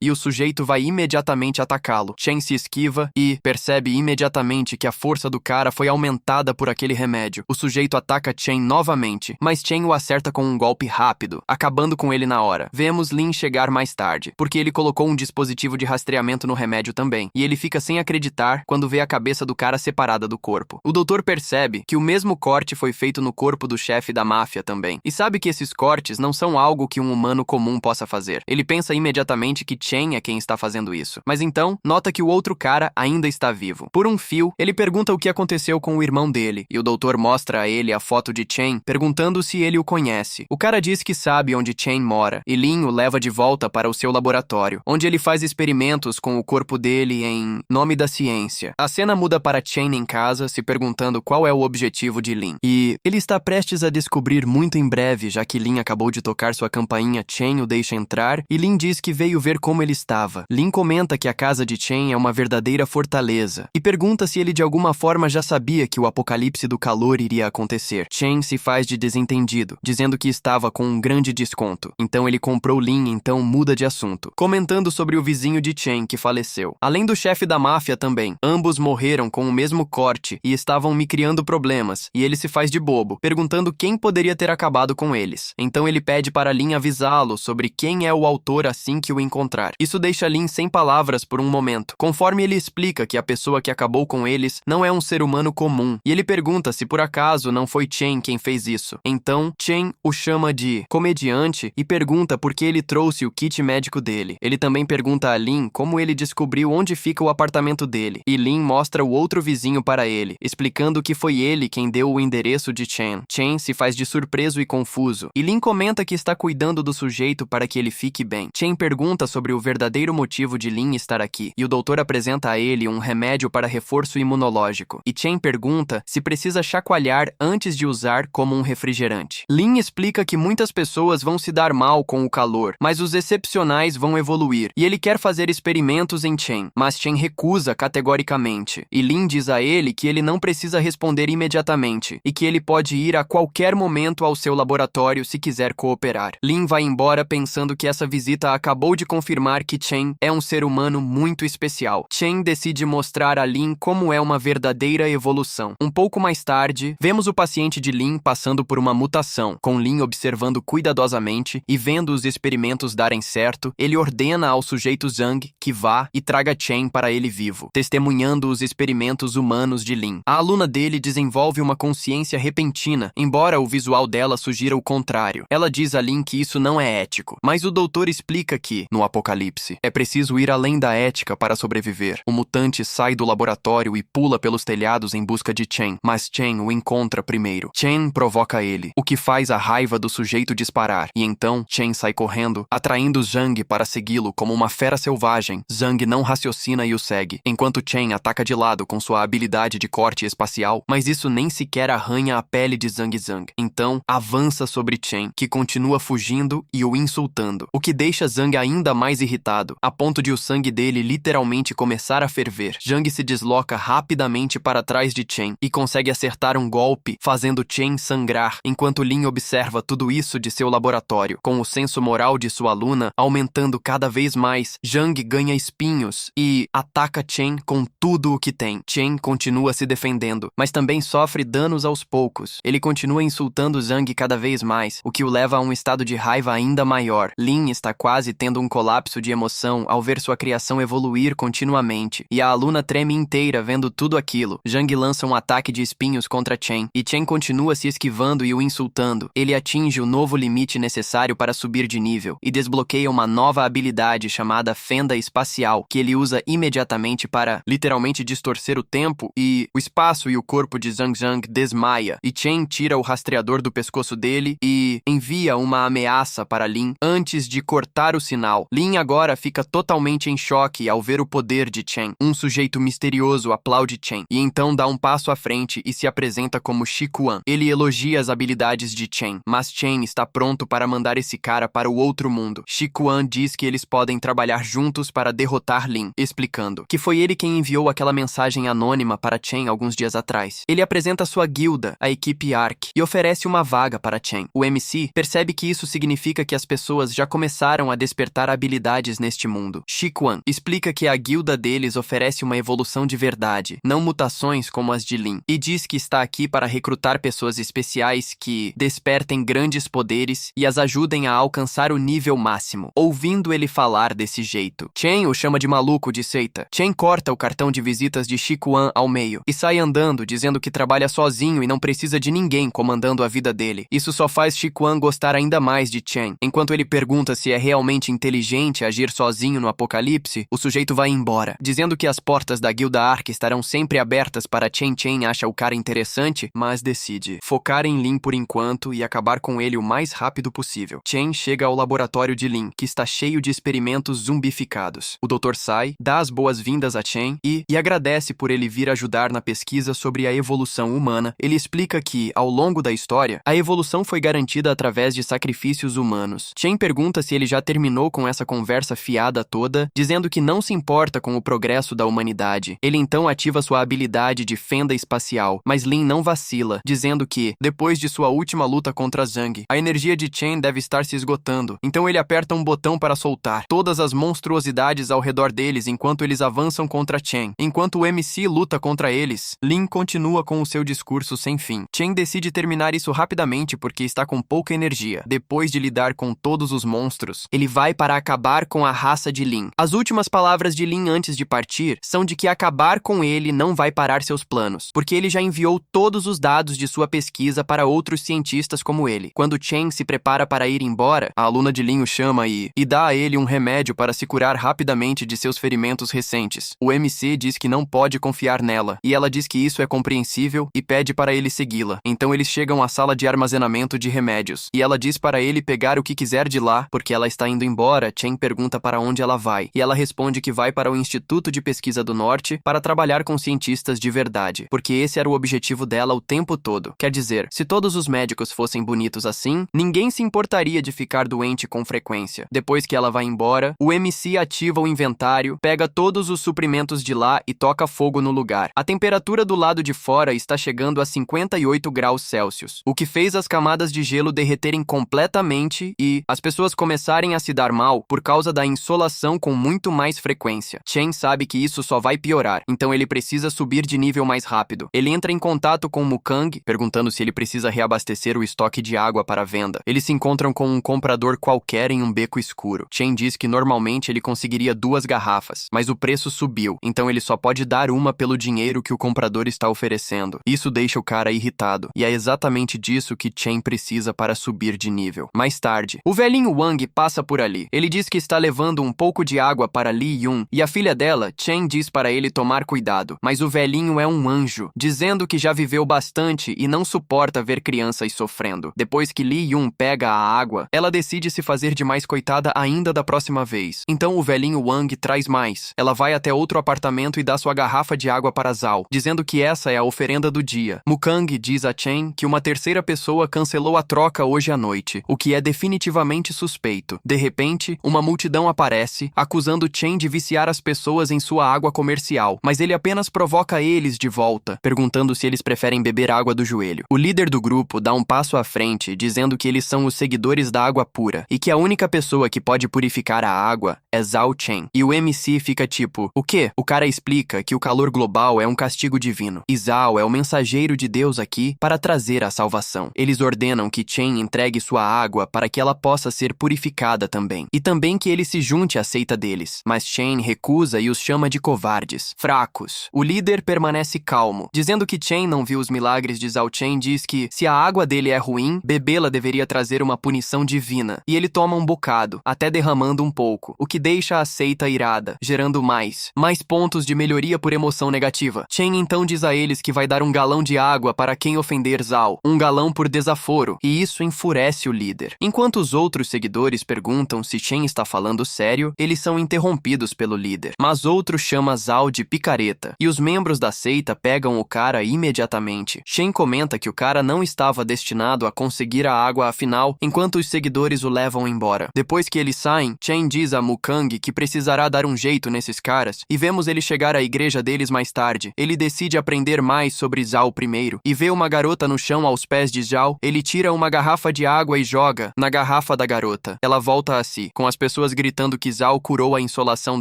e o sujeito vai imediatamente atacá-lo. Chen se esquiva e percebe imediatamente que a força do cara foi aumentada por aquele remédio. O sujeito ataca Chen novamente, mas Chen o acerta com um golpe rápido, acabando com ele na hora. Vemos Lin chegar mais tarde, porque ele colocou um dispositivo de rastreamento no remédio também, e ele fica sem acreditar quando vê a cabeça do cara separada do corpo. O doutor percebe percebe que o mesmo corte foi feito no corpo do chefe da máfia também. E sabe que esses cortes não são algo que um humano comum possa fazer. Ele pensa imediatamente que Chen é quem está fazendo isso. Mas então, nota que o outro cara ainda está vivo. Por um fio, ele pergunta o que aconteceu com o irmão dele, e o doutor mostra a ele a foto de Chen, perguntando se ele o conhece. O cara diz que sabe onde Chen mora, e Lin o leva de volta para o seu laboratório, onde ele faz experimentos com o corpo dele em nome da ciência. A cena muda para Chen em casa, se perguntando qual é o objetivo de Lin. E ele está prestes a descobrir muito em breve, já que Lin acabou de tocar sua campainha. Chen o deixa entrar, e Lin diz que veio ver como ele estava. Lin comenta que a casa de Chen é uma verdadeira fortaleza, e pergunta se ele de alguma forma já sabia que o apocalipse do calor iria acontecer. Chen se faz de desentendido, dizendo que estava com um grande desconto. Então ele comprou Lin, então muda de assunto, comentando sobre o vizinho de Chen que faleceu. Além do chefe da máfia também, ambos morreram com o mesmo corte e estavam me criando problemas, e ele se faz de bobo, perguntando quem poderia ter acabado com eles. Então ele pede para Lin avisá-lo sobre quem é o autor assim que o encontrar. Isso deixa Lin sem palavras por um momento, conforme ele explica que a pessoa que acabou com eles não é um ser humano comum, e ele pergunta se por acaso não foi Chen quem fez isso. Então, Chen o chama de comediante e pergunta por que ele trouxe o kit médico dele. Ele também pergunta a Lin como ele descobriu onde fica o apartamento dele, e Lin mostra o outro vizinho para ele, explicando que foi ele quem deu o endereço de Chen. Chen se faz de surpreso e confuso, e Lin comenta que está cuidando do sujeito para que ele fique bem. Chen pergunta sobre o verdadeiro motivo de Lin estar aqui, e o doutor apresenta a ele um remédio para reforço imunológico, e Chen pergunta se precisa chacoalhar antes de usar como um refrigerante. Lin explica que muitas pessoas vão se dar mal com o calor, mas os excepcionais vão evoluir, e ele quer fazer experimentos em Chen, mas Chen recusa categoricamente, e Lin diz a ele que ele não precisa responder imediatamente, e que ele pode ir a qualquer momento ao seu laboratório se quiser cooperar. Lin vai embora pensando que essa visita acabou de confirmar que Chen é um ser humano muito especial. Chen decide mostrar a Lin como é uma verdadeira evolução. Um pouco mais tarde, vemos o paciente de Lin passando por uma mutação, com Lin observando cuidadosamente e vendo os experimentos darem certo. Ele ordena ao sujeito Zhang que vá e traga Chen para ele vivo, testemunhando os experimentos humanos de Lin. A aluna dele desenvolve uma consciência repentina, embora o visual dela sugira o contrário. Ela diz a Lin que isso não é ético, mas o doutor explica que, no apocalipse, é preciso ir além da ética para sobreviver. O mutante sai do laboratório e pula pelos telhados em busca de Chen, mas Chen o encontra primeiro. Chen provoca ele, o que faz a raiva do sujeito disparar, e então Chen sai correndo, atraindo Zhang para segui-lo como uma fera selvagem. Zhang não raciocina e o segue, enquanto Chen ataca de lado com sua habilidade de corte espacial, mas isso nem sequer arranha a pele de Zhang. Então, avança sobre Chen, que continua fugindo e o insultando, o que deixa Zhang ainda mais irritado, a ponto de o sangue dele literalmente começar a ferver. Zhang se desloca rapidamente para trás de Chen e consegue acertar um golpe, fazendo Chen sangrar, enquanto Lin observa tudo isso de seu laboratório. Com o senso moral de sua aluna aumentando cada vez mais, Zhang ganha espinhos e ataca Chen com tudo o que tem. Chen continua se defendendo, mas também sofre danos aos poucos. Ele continua insultando Zhang cada vez mais, o que o leva a um estado de raiva ainda maior. Lin está quase tendo um colapso de emoção ao ver sua criação evoluir continuamente, e a aluna treme inteira vendo tudo aquilo. Zhang lança um ataque de espinhos contra Chen, e Chen continua se esquivando e o insultando. Ele atinge o novo limite necessário para subir de nível, e desbloqueia uma nova habilidade chamada Fenda Espacial, que ele usa imediatamente para, literalmente, distorcer o tempo, e o espaço e o corpo de Zhang desmaia, e Chen tira o rastreador do pescoço dele e envia uma ameaça para Lin antes de cortar o sinal. Lin agora fica totalmente em choque ao ver o poder de Chen. Um sujeito misterioso aplaude Chen, e então dá um passo à frente e se apresenta como Shikuan. Ele elogia as habilidades de Chen, mas Chen está pronto para mandar esse cara para o outro mundo. Shikuan diz que eles podem trabalhar juntos para derrotar Lin, explicando que foi ele quem enviou aquela mensagem anônima para Chen alguns dias atrás. Ele apresenta sua guilda, a equipe Ark, e oferece uma vaga para Chen. O MC percebe que isso significa que as pessoas já começaram a despertar habilidades neste mundo. Shikuan explica que a guilda deles oferece uma evolução de verdade, não mutações como as de Lin, e diz que está aqui para recrutar pessoas especiais que despertem grandes poderes e as ajudem a alcançar o nível máximo. Ouvindo ele falar desse jeito, Chen o chama de maluco de seita. Chen corta o cartão de visitas de Shikuan ao meio e sai andando, dizendo dizendo que trabalha sozinho e não precisa de ninguém comandando a vida dele. Isso só faz Shikuan gostar ainda mais de Chen. Enquanto ele pergunta se é realmente inteligente agir sozinho no apocalipse, o sujeito vai embora, dizendo que as portas da Guilda Ark estarão sempre abertas para Chen. Chen acha o cara interessante, mas decide focar em Lin por enquanto e acabar com ele o mais rápido possível. Chen chega ao laboratório de Lin, que está cheio de experimentos zumbificados. O Dr. Sai dá as boas-vindas a Chen e agradece por ele vir ajudar na pesquisa sobre a evolução humana. Ele explica que, ao longo da história, a evolução foi garantida através de sacrifícios humanos. Chen pergunta se ele já terminou com essa conversa fiada toda, dizendo que não se importa com o progresso da humanidade. Ele então ativa sua habilidade de fenda espacial, mas Lin não vacila, dizendo que, depois de sua última luta contra Zhang, a energia de Chen deve estar se esgotando. Então ele aperta um botão para soltar todas as monstruosidades ao redor deles enquanto eles avançam contra Chen. Enquanto o MC luta contra eles, Lin continua com o seu discurso sem fim. Chen decide terminar isso rapidamente porque está com pouca energia. Depois de lidar com todos os monstros, ele vai para acabar com a raça de Lin. As últimas palavras de Lin antes de partir são de que acabar com ele não vai parar seus planos, porque ele já enviou todos os dados de sua pesquisa para outros cientistas como ele. Quando Chen se prepara para ir embora, a aluna de Lin o chama e dá a ele um remédio para se curar rapidamente de seus ferimentos recentes. O MC diz que não pode confiar nela, e ela diz que isso é compreensível e pede para ele segui-la. Então eles chegam à sala de armazenamento de remédios, e ela diz para ele pegar o que quiser de lá, porque ela está indo embora. Chen pergunta para onde ela vai, e ela responde que vai para o Instituto de Pesquisa do Norte para trabalhar com cientistas de verdade, porque esse era o objetivo dela o tempo todo. Quer dizer, se todos os médicos fossem bonitos assim, ninguém se importaria de ficar doente com frequência. Depois que ela vai embora, o MC ativa o inventário, pega todos os suprimentos de lá e toca fogo no lugar. A temperatura do lado de fora está chegando a 58 graus Celsius, o que fez as camadas de gelo derreterem completamente e as pessoas começarem a se dar mal por causa da insolação com muito mais frequência. Chen sabe que isso só vai piorar, então ele precisa subir de nível mais rápido. Ele entra em contato com Mukang, perguntando se ele precisa reabastecer o estoque de água para venda. Eles se encontram com um comprador qualquer em um beco escuro. Chen diz que normalmente ele conseguiria 2 garrafas, mas o preço subiu, então ele só pode dar uma pelo dinheiro que o comprador está oferecendo. Isso deixa o cara irritado, e é exatamente disso que Chen precisa para subir de nível. Mais tarde, o velhinho Wang passa por ali. Ele diz que está levando um pouco de água para Li Yun, e a filha dela, Chen, diz para ele tomar cuidado, mas o velhinho é um anjo, dizendo que já viveu bastante e não suporta ver crianças sofrendo. Depois que Li Yun pega a água, ela decide se fazer de mais coitada ainda da próxima vez. Então o velhinho Wang traz mais. Ela vai até outro apartamento e dá sua garrafa de água para Zhao, dizendo que essa é a oferenda do dia. Mukang diz a Chen que uma terceira pessoa cancelou a troca hoje à noite, o que é definitivamente suspeito. De repente, uma multidão aparece, acusando Chen de viciar as pessoas em sua água comercial, mas ele apenas provoca eles de volta, perguntando se eles preferem beber água do joelho. O líder do grupo dá um passo à frente, dizendo que eles são os seguidores da água pura, e que a única pessoa que pode purificar a água é Zhao Chen. E o MC fica tipo, o quê? O cara explica que o calor global é um castigo divino, e Zhao é o mensageiro de Deus aqui para trazer a salvação. Eles ordenam que Chen entregue sua água para que ela possa ser purificada também, e também que ele se junte à seita deles, mas Chen recusa e os chama de covardes, fracos. O líder permanece calmo, dizendo que Chen não viu os milagres de Zhao. Chen diz que, se a água dele é ruim, bebê-la deveria trazer uma punição divina, e ele toma um bocado, até derramando um pouco, o que deixa a seita irada, gerando mais pontos de melhoria por emoção negativa. Chen então diz a eles que vai dar 1 galão de água para quem ofender Zhao, 1 galão por desaforo, e isso enfurece o líder. Enquanto os outros seguidores perguntam se Chen está falando sério, eles são interrompidos pelo líder, mas outro chama Zhao de picareta, e os membros da seita pegam o cara imediatamente. Chen comenta que o cara não estava destinado a conseguir a água afinal, enquanto os seguidores o levam embora. Depois que eles saem, Chen diz a Mukang que precisará dar um jeito nesses caras, e vemos ele chegar à igreja deles mais tarde. Ele decide aprender mais sobre Zhao primeiro, e vê uma garota no chão aos pés de Zhao. Ele tira uma garrafa de água e joga na garrafa da garota. Ela volta a si, com as pessoas gritando que Zhao curou a insolação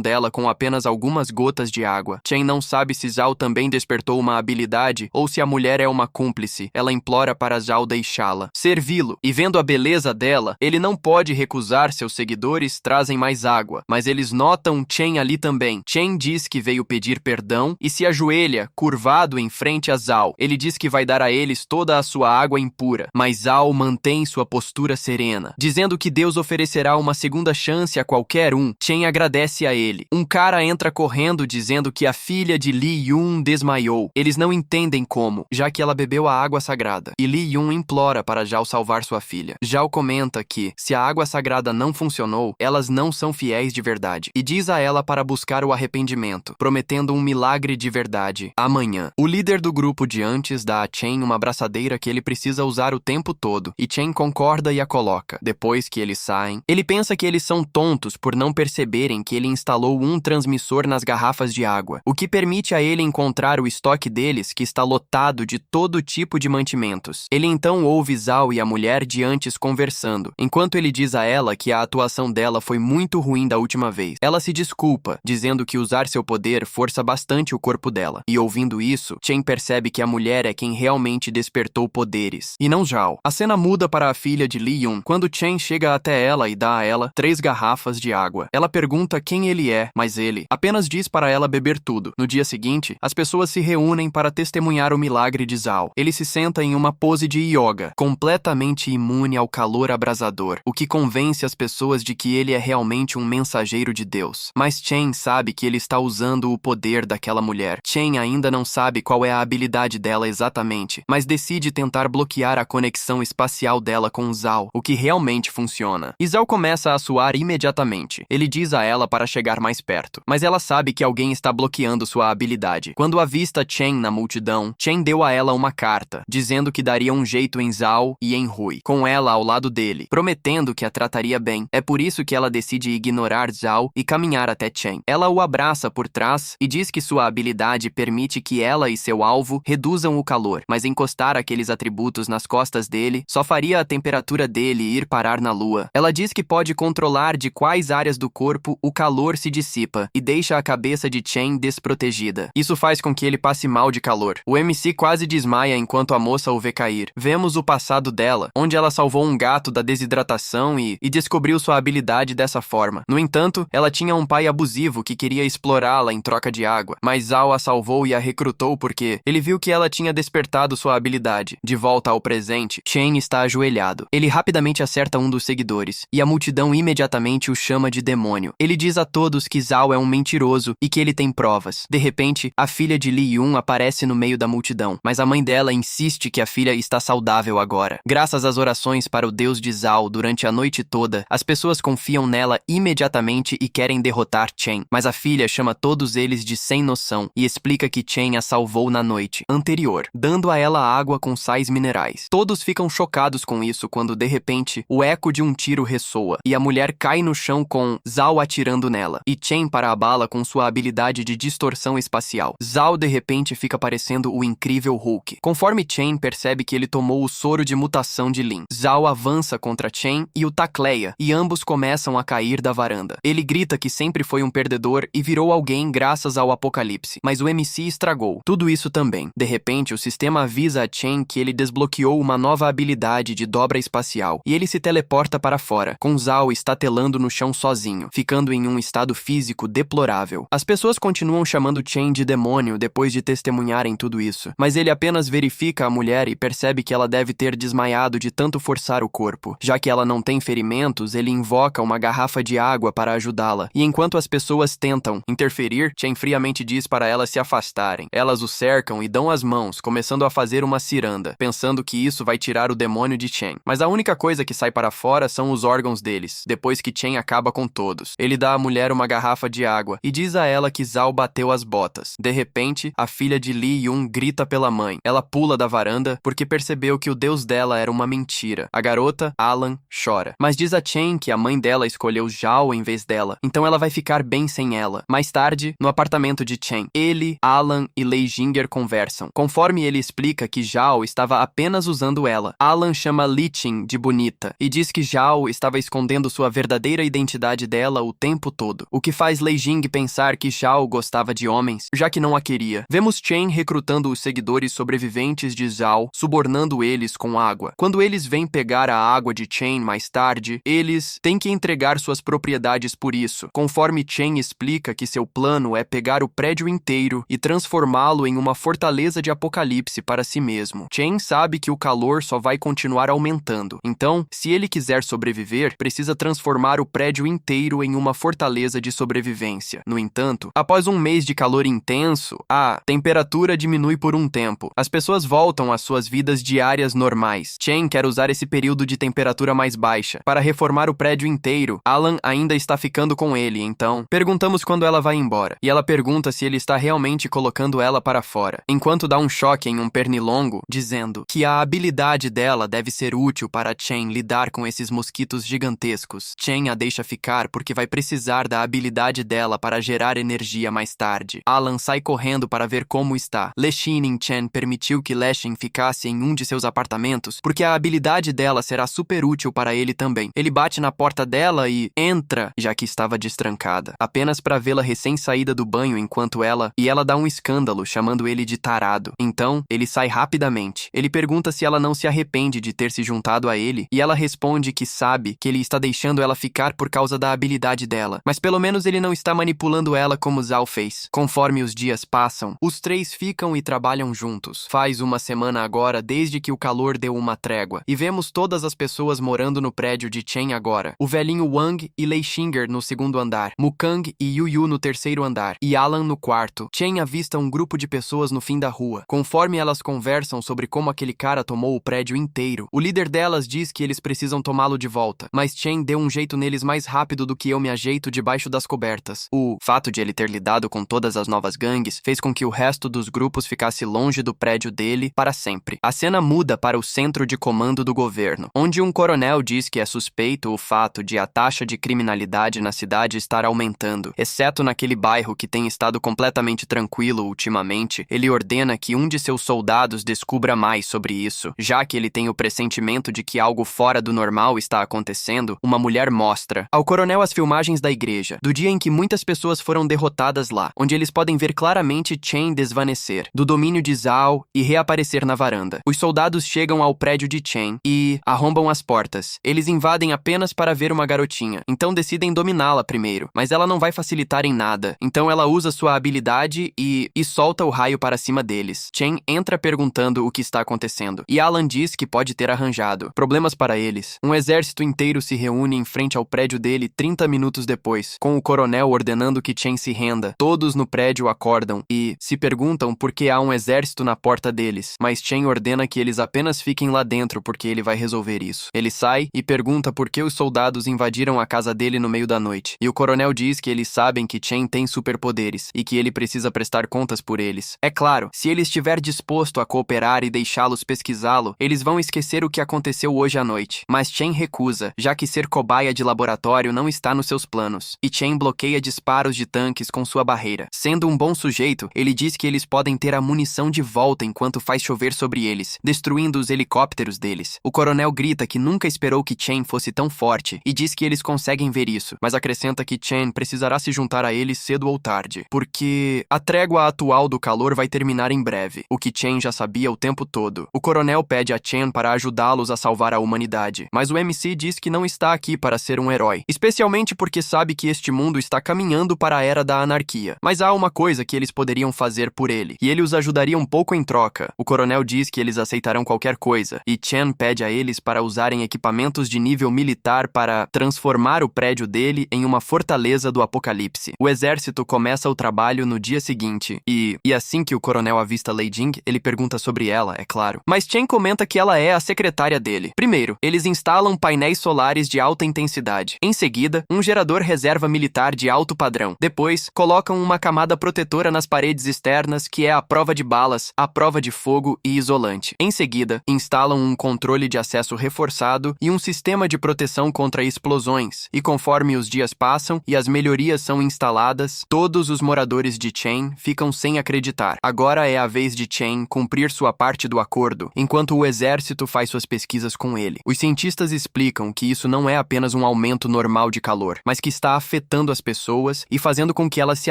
dela com apenas algumas gotas de água. Chen não sabe se Zhao também despertou uma habilidade ou se a mulher é uma cúmplice. Ela implora para Zhao deixá-la servi-lo, e vendo a beleza dela, ele não pode recusar. Seus seguidores trazem mais água, mas eles notam Chen ali também. Chen diz que veio pedir perdão e se ajoelha, curvado em em frente a Zhao. Ele diz que vai dar a eles toda a sua água impura, mas Zhao mantém sua postura serena, dizendo que Deus oferecerá uma segunda chance a qualquer um. Chen agradece a ele. Um cara entra correndo dizendo que a filha de Li Yun desmaiou. Eles não entendem como, já que ela bebeu a água sagrada. E Li Yun implora para Zhao salvar sua filha. Zhao comenta que, se a água sagrada não funcionou, elas não são fiéis de verdade, e diz a ela para buscar o arrependimento, prometendo um milagre de verdade amanhã. O líder do grupo de antes dá a Chen uma abraçadeira que ele precisa usar o tempo todo, e Chen concorda e a coloca. Depois que eles saem, ele pensa que eles são tontos por não perceberem que ele instalou um transmissor nas garrafas de água, o que permite a ele encontrar o estoque deles, que está lotado de todo tipo de mantimentos. Ele então ouve Zhao e a mulher de antes conversando, enquanto ele diz a ela que a atuação dela foi muito ruim da última vez. Ela se desculpa, dizendo que usar seu poder força bastante o corpo dela. E ouvindo isso, Chen percebe que a mulher é quem realmente despertou poderes, e não Zhao. A cena muda para a filha de Li Yun, quando Chen chega até ela e dá a ela 3 garrafas de água. Ela pergunta quem ele é, mas ele apenas diz para ela beber tudo. No dia seguinte, as pessoas se reúnem para testemunhar o milagre de Zhao. Ele se senta em uma pose de yoga, completamente imune ao calor abrasador, o que convence as pessoas de que ele é realmente um mensageiro de Deus. Mas Chen sabe que ele está usando o poder daquela mulher. Chen ainda não sabe qual é a habilidade dela exatamente, mas decide tentar bloquear a conexão espacial dela com Zhao, o que realmente funciona. E Zhao começa a suar imediatamente. Ele diz a ela para chegar mais perto, mas ela sabe que alguém está bloqueando sua habilidade. Quando avista Chen na multidão, Chen deu a ela uma carta, dizendo que daria um jeito em Zhao e em Rui, com ela ao lado dele, prometendo que a trataria bem. É por isso que ela decide ignorar Zhao e caminhar até Chen. Ela o abraça por trás e diz que sua habilidade permite que ela e seu alvo reduzam o calor, mas encostar aqueles atributos nas costas dele só faria a temperatura dele ir parar na lua. Ela diz que pode controlar de quais áreas do corpo o calor se dissipa e deixa a cabeça de Chen desprotegida. Isso faz com que ele passe mal de calor. O MC quase desmaia enquanto a moça o vê cair. Vemos o passado dela, onde ela salvou um gato da desidratação e descobriu sua habilidade dessa forma. No entanto, ela tinha um pai abusivo que queria explorá-la em troca de água, mas Zhao a salvou e a recrutou porque ele viu que ela tinha despertado sua habilidade. De volta ao presente, Chen está ajoelhado. Ele rapidamente acerta um dos seguidores, e a multidão imediatamente o chama de demônio. Ele diz a todos que Zhao é um mentiroso e que ele tem provas. De repente, a filha de Li Yun aparece no meio da multidão, mas a mãe dela insiste que a filha está saudável agora. Graças às orações para o deus de Zhao durante a noite toda, as pessoas confiam nela imediatamente e querem derrotar Chen, mas a filha chama todos eles de sem noção e explica que Chen a salvou na noite anterior, dando a ela água com sais minerais. Todos ficam chocados com isso quando, de repente, o eco de um tiro ressoa e a mulher cai no chão com Zhao atirando nela, e Chen para a bala com sua habilidade de distorção espacial. Zhao de repente fica parecendo o incrível Hulk. Conforme Chen percebe que ele tomou o soro de mutação de Lin, Zhao avança contra Chen e o tacleia, e ambos começam a cair da varanda. Ele grita que sempre foi um perdedor e virou alguém graças ao apocalipse, mas o MC estragou tudo isso também. De repente, o sistema avisa a Chen que ele desbloqueou uma nova habilidade de dobra espacial, e ele se teleporta para fora, com Zhao estatelando no chão sozinho, ficando em um estado físico deplorável. As pessoas continuam chamando Chen de demônio depois de testemunharem tudo isso, mas ele apenas verifica a mulher e percebe que ela deve ter desmaiado de tanto forçar o corpo. Já que ela não tem ferimentos, ele invoca uma garrafa de água para ajudá-la, e enquanto as pessoas tentam interferir, Chen friamente diz para elas se afastarem. Elas o cercam e dão as mãos, começando a fazer uma ciranda, pensando que isso vai tirar o demônio de Chen. Mas a única coisa que sai para fora são os órgãos deles, depois que Chen acaba com todos. Ele dá à mulher uma garrafa de água e diz a ela que Zhao bateu as botas. De repente, a filha de Li Yun grita pela mãe. Ela pula da varanda porque percebeu que o deus dela era uma mentira. A garota, Alan, chora, mas diz a Chen que a mãe dela escolheu Zhao em vez dela, então ela vai ficar bem sem ela. Mais tarde, no apartamento de Chen, ele, Alan e Lei Jinger conversam. Conforme ele explica que Zhao estava apenas usando ela, Alan chama Li Qin de bonita e diz que Zhao estava escondendo sua verdadeira identidade dela o tempo todo, o que faz Lei Jing pensar que Zhao gostava de homens, já que não a queria. Vemos Chen recrutando os seguidores sobreviventes de Zhao, subornando eles com água. Quando eles vêm pegar a água de Chen mais tarde, eles têm que entregar suas propriedades por isso, conforme Chen explica que seu plano é pegar o prédio inteiro e transformá-lo em uma fortaleza de apocalipse para si mesmo. Chen sabe que o calor só vai continuar aumentando. Então, se ele quiser sobreviver, precisa transformar o prédio inteiro em uma fortaleza de sobrevivência. No entanto, após um mês de calor intenso, a temperatura diminui por um tempo. As pessoas voltam às suas vidas diárias normais. Chen quer usar esse período de temperatura mais baixa para reformar o prédio inteiro. Alan ainda está ficando com ele, então perguntamos quando ela vai embora. E ela pergunta se ele está realmente colocando ela para fora, enquanto dá um choque em um pernilongo, dizendo que a habilidade dela deve ser útil para Chen lidar com esses mosquitos gigantescos. Chen a deixa ficar porque vai precisar da habilidade dela para gerar energia mais tarde. Alan sai correndo para ver como está. Lexinin Chen permitiu que Lexin ficasse em um de seus apartamentos porque a habilidade dela será super útil para ele também. Ele bate na porta dela e entra, já que estava destrancada, apenas para vê-la recém-saída do banho enquanto ela dá um escândalo chamando ele de tarado. Então, ele sai rapidamente. Ele pergunta se ela não se arrepende de ter se juntado a ele e ela responde que sabe que ele está deixando ela ficar por causa da habilidade dela, mas pelo menos ele não está manipulando ela como Zhao fez. Conforme os dias passam, os três ficam e trabalham juntos. Faz uma semana agora desde que o calor deu uma trégua e vemos todas as pessoas morando no prédio de Chen agora. O velhinho Wang e Lei Xinger no segundo andar, Mukang e Yu no terceiro andar e Alan no quarto. Chen avista um grupo de pessoas no fim da rua. Conforme elas conversam sobre como aquele cara tomou o prédio inteiro, o líder delas diz que eles precisam tomá-lo de volta, mas Chen deu um jeito neles mais rápido do que eu me ajeito debaixo das cobertas. O fato de ele ter lidado com todas as novas gangues fez com que o resto dos grupos ficasse longe do prédio dele para sempre. A cena muda para o centro de comando do governo, onde um coronel diz que é suspeito o fato de a taxa de criminalidade na cidade estar aumentando, exceto naquele bairro que tem estado completamente tranquilo ultimamente. Ele ordena que um de seus soldados descubra mais sobre isso. Já que ele tem o pressentimento de que algo fora do normal está acontecendo, uma mulher mostra ao coronel as filmagens da igreja, do dia em que muitas pessoas foram derrotadas lá, onde eles podem ver claramente Chen desvanecer, do domínio de Zhao e reaparecer na varanda. Os soldados chegam ao prédio de Chen e arrombam as portas. Eles invadem apenas para ver uma garotinha, então decidem dominá-la primeiro, mas ela não vai facilitar em nada. Então ela usa sua habilidade e solta o raio para cima deles. Chen entra perguntando o que está acontecendo, e Alan diz que pode ter arranjado problemas para eles. Um exército inteiro se reúne em frente ao prédio dele 30 minutos depois, com o coronel ordenando que Chen se renda. Todos no prédio acordam e se perguntam por que há um exército na porta deles, mas Chen ordena que eles apenas fiquem lá dentro porque ele vai resolver isso. Ele sai e pergunta por que os soldados invadiram a casa dele no meio da noite, e o coronel diz que eles sabem que Chen tem superpoderes e que ele precisa prestar contas por eles. É claro, se ele estiver disposto a cooperar e deixá-los pesquisá-lo, eles vão esquecer o que aconteceu hoje à noite. Mas Chen recusa, já que ser cobaia de laboratório não está nos seus planos, e Chen bloqueia disparos de tanques com sua barreira. Sendo um bom sujeito, ele diz que eles podem ter a munição de volta enquanto faz chover sobre eles, destruindo os helicópteros deles. O coronel grita que nunca esperou que Chen fosse tão forte e diz que eles conseguem ver isso, mas acrescenta que Chen precisará se juntar a eles cedo ou tarde, porque a trégua atual do calor vai terminar em breve, o que Chen já sabia o tempo todo. O coronel pede a Chen para ajudá-los a salvar a humanidade, mas o MC diz que não está aqui para ser um herói, especialmente porque sabe que este mundo está caminhando para a era da anarquia. Mas há uma coisa que eles poderiam fazer por ele, e ele os ajudaria um pouco em troca. O coronel diz que eles aceitarão qualquer coisa, e Chen pede a eles para usarem equipamentos de nível militar para transformar o prédio dele em uma fortaleza do apocalipse. O exército começa o trabalho no dia seguinte, e assim que o coronel avista Lei Jing, ele pergunta sobre ela, é claro. Mas Chen comenta que ela é a secretária dele. Primeiro, eles instalam painéis solares de alta intensidade. Em seguida, um gerador reserva militar de alto padrão. Depois, colocam uma camada protetora nas paredes externas, que é a prova de balas, a prova de fogo e isolante. Em seguida, instalam um controle de acesso reforçado e um sistema de proteção contra explosões. E conforme os dias passam e as melhorias são instaladas, todos os moradores de Chen ficam sem acreditar. Agora é a vez de Chen cumprir sua parte do acordo, enquanto o exército faz suas pesquisas com ele. Os cientistas explicam que isso não é apenas um aumento normal de calor, mas que está afetando as pessoas e fazendo com que elas se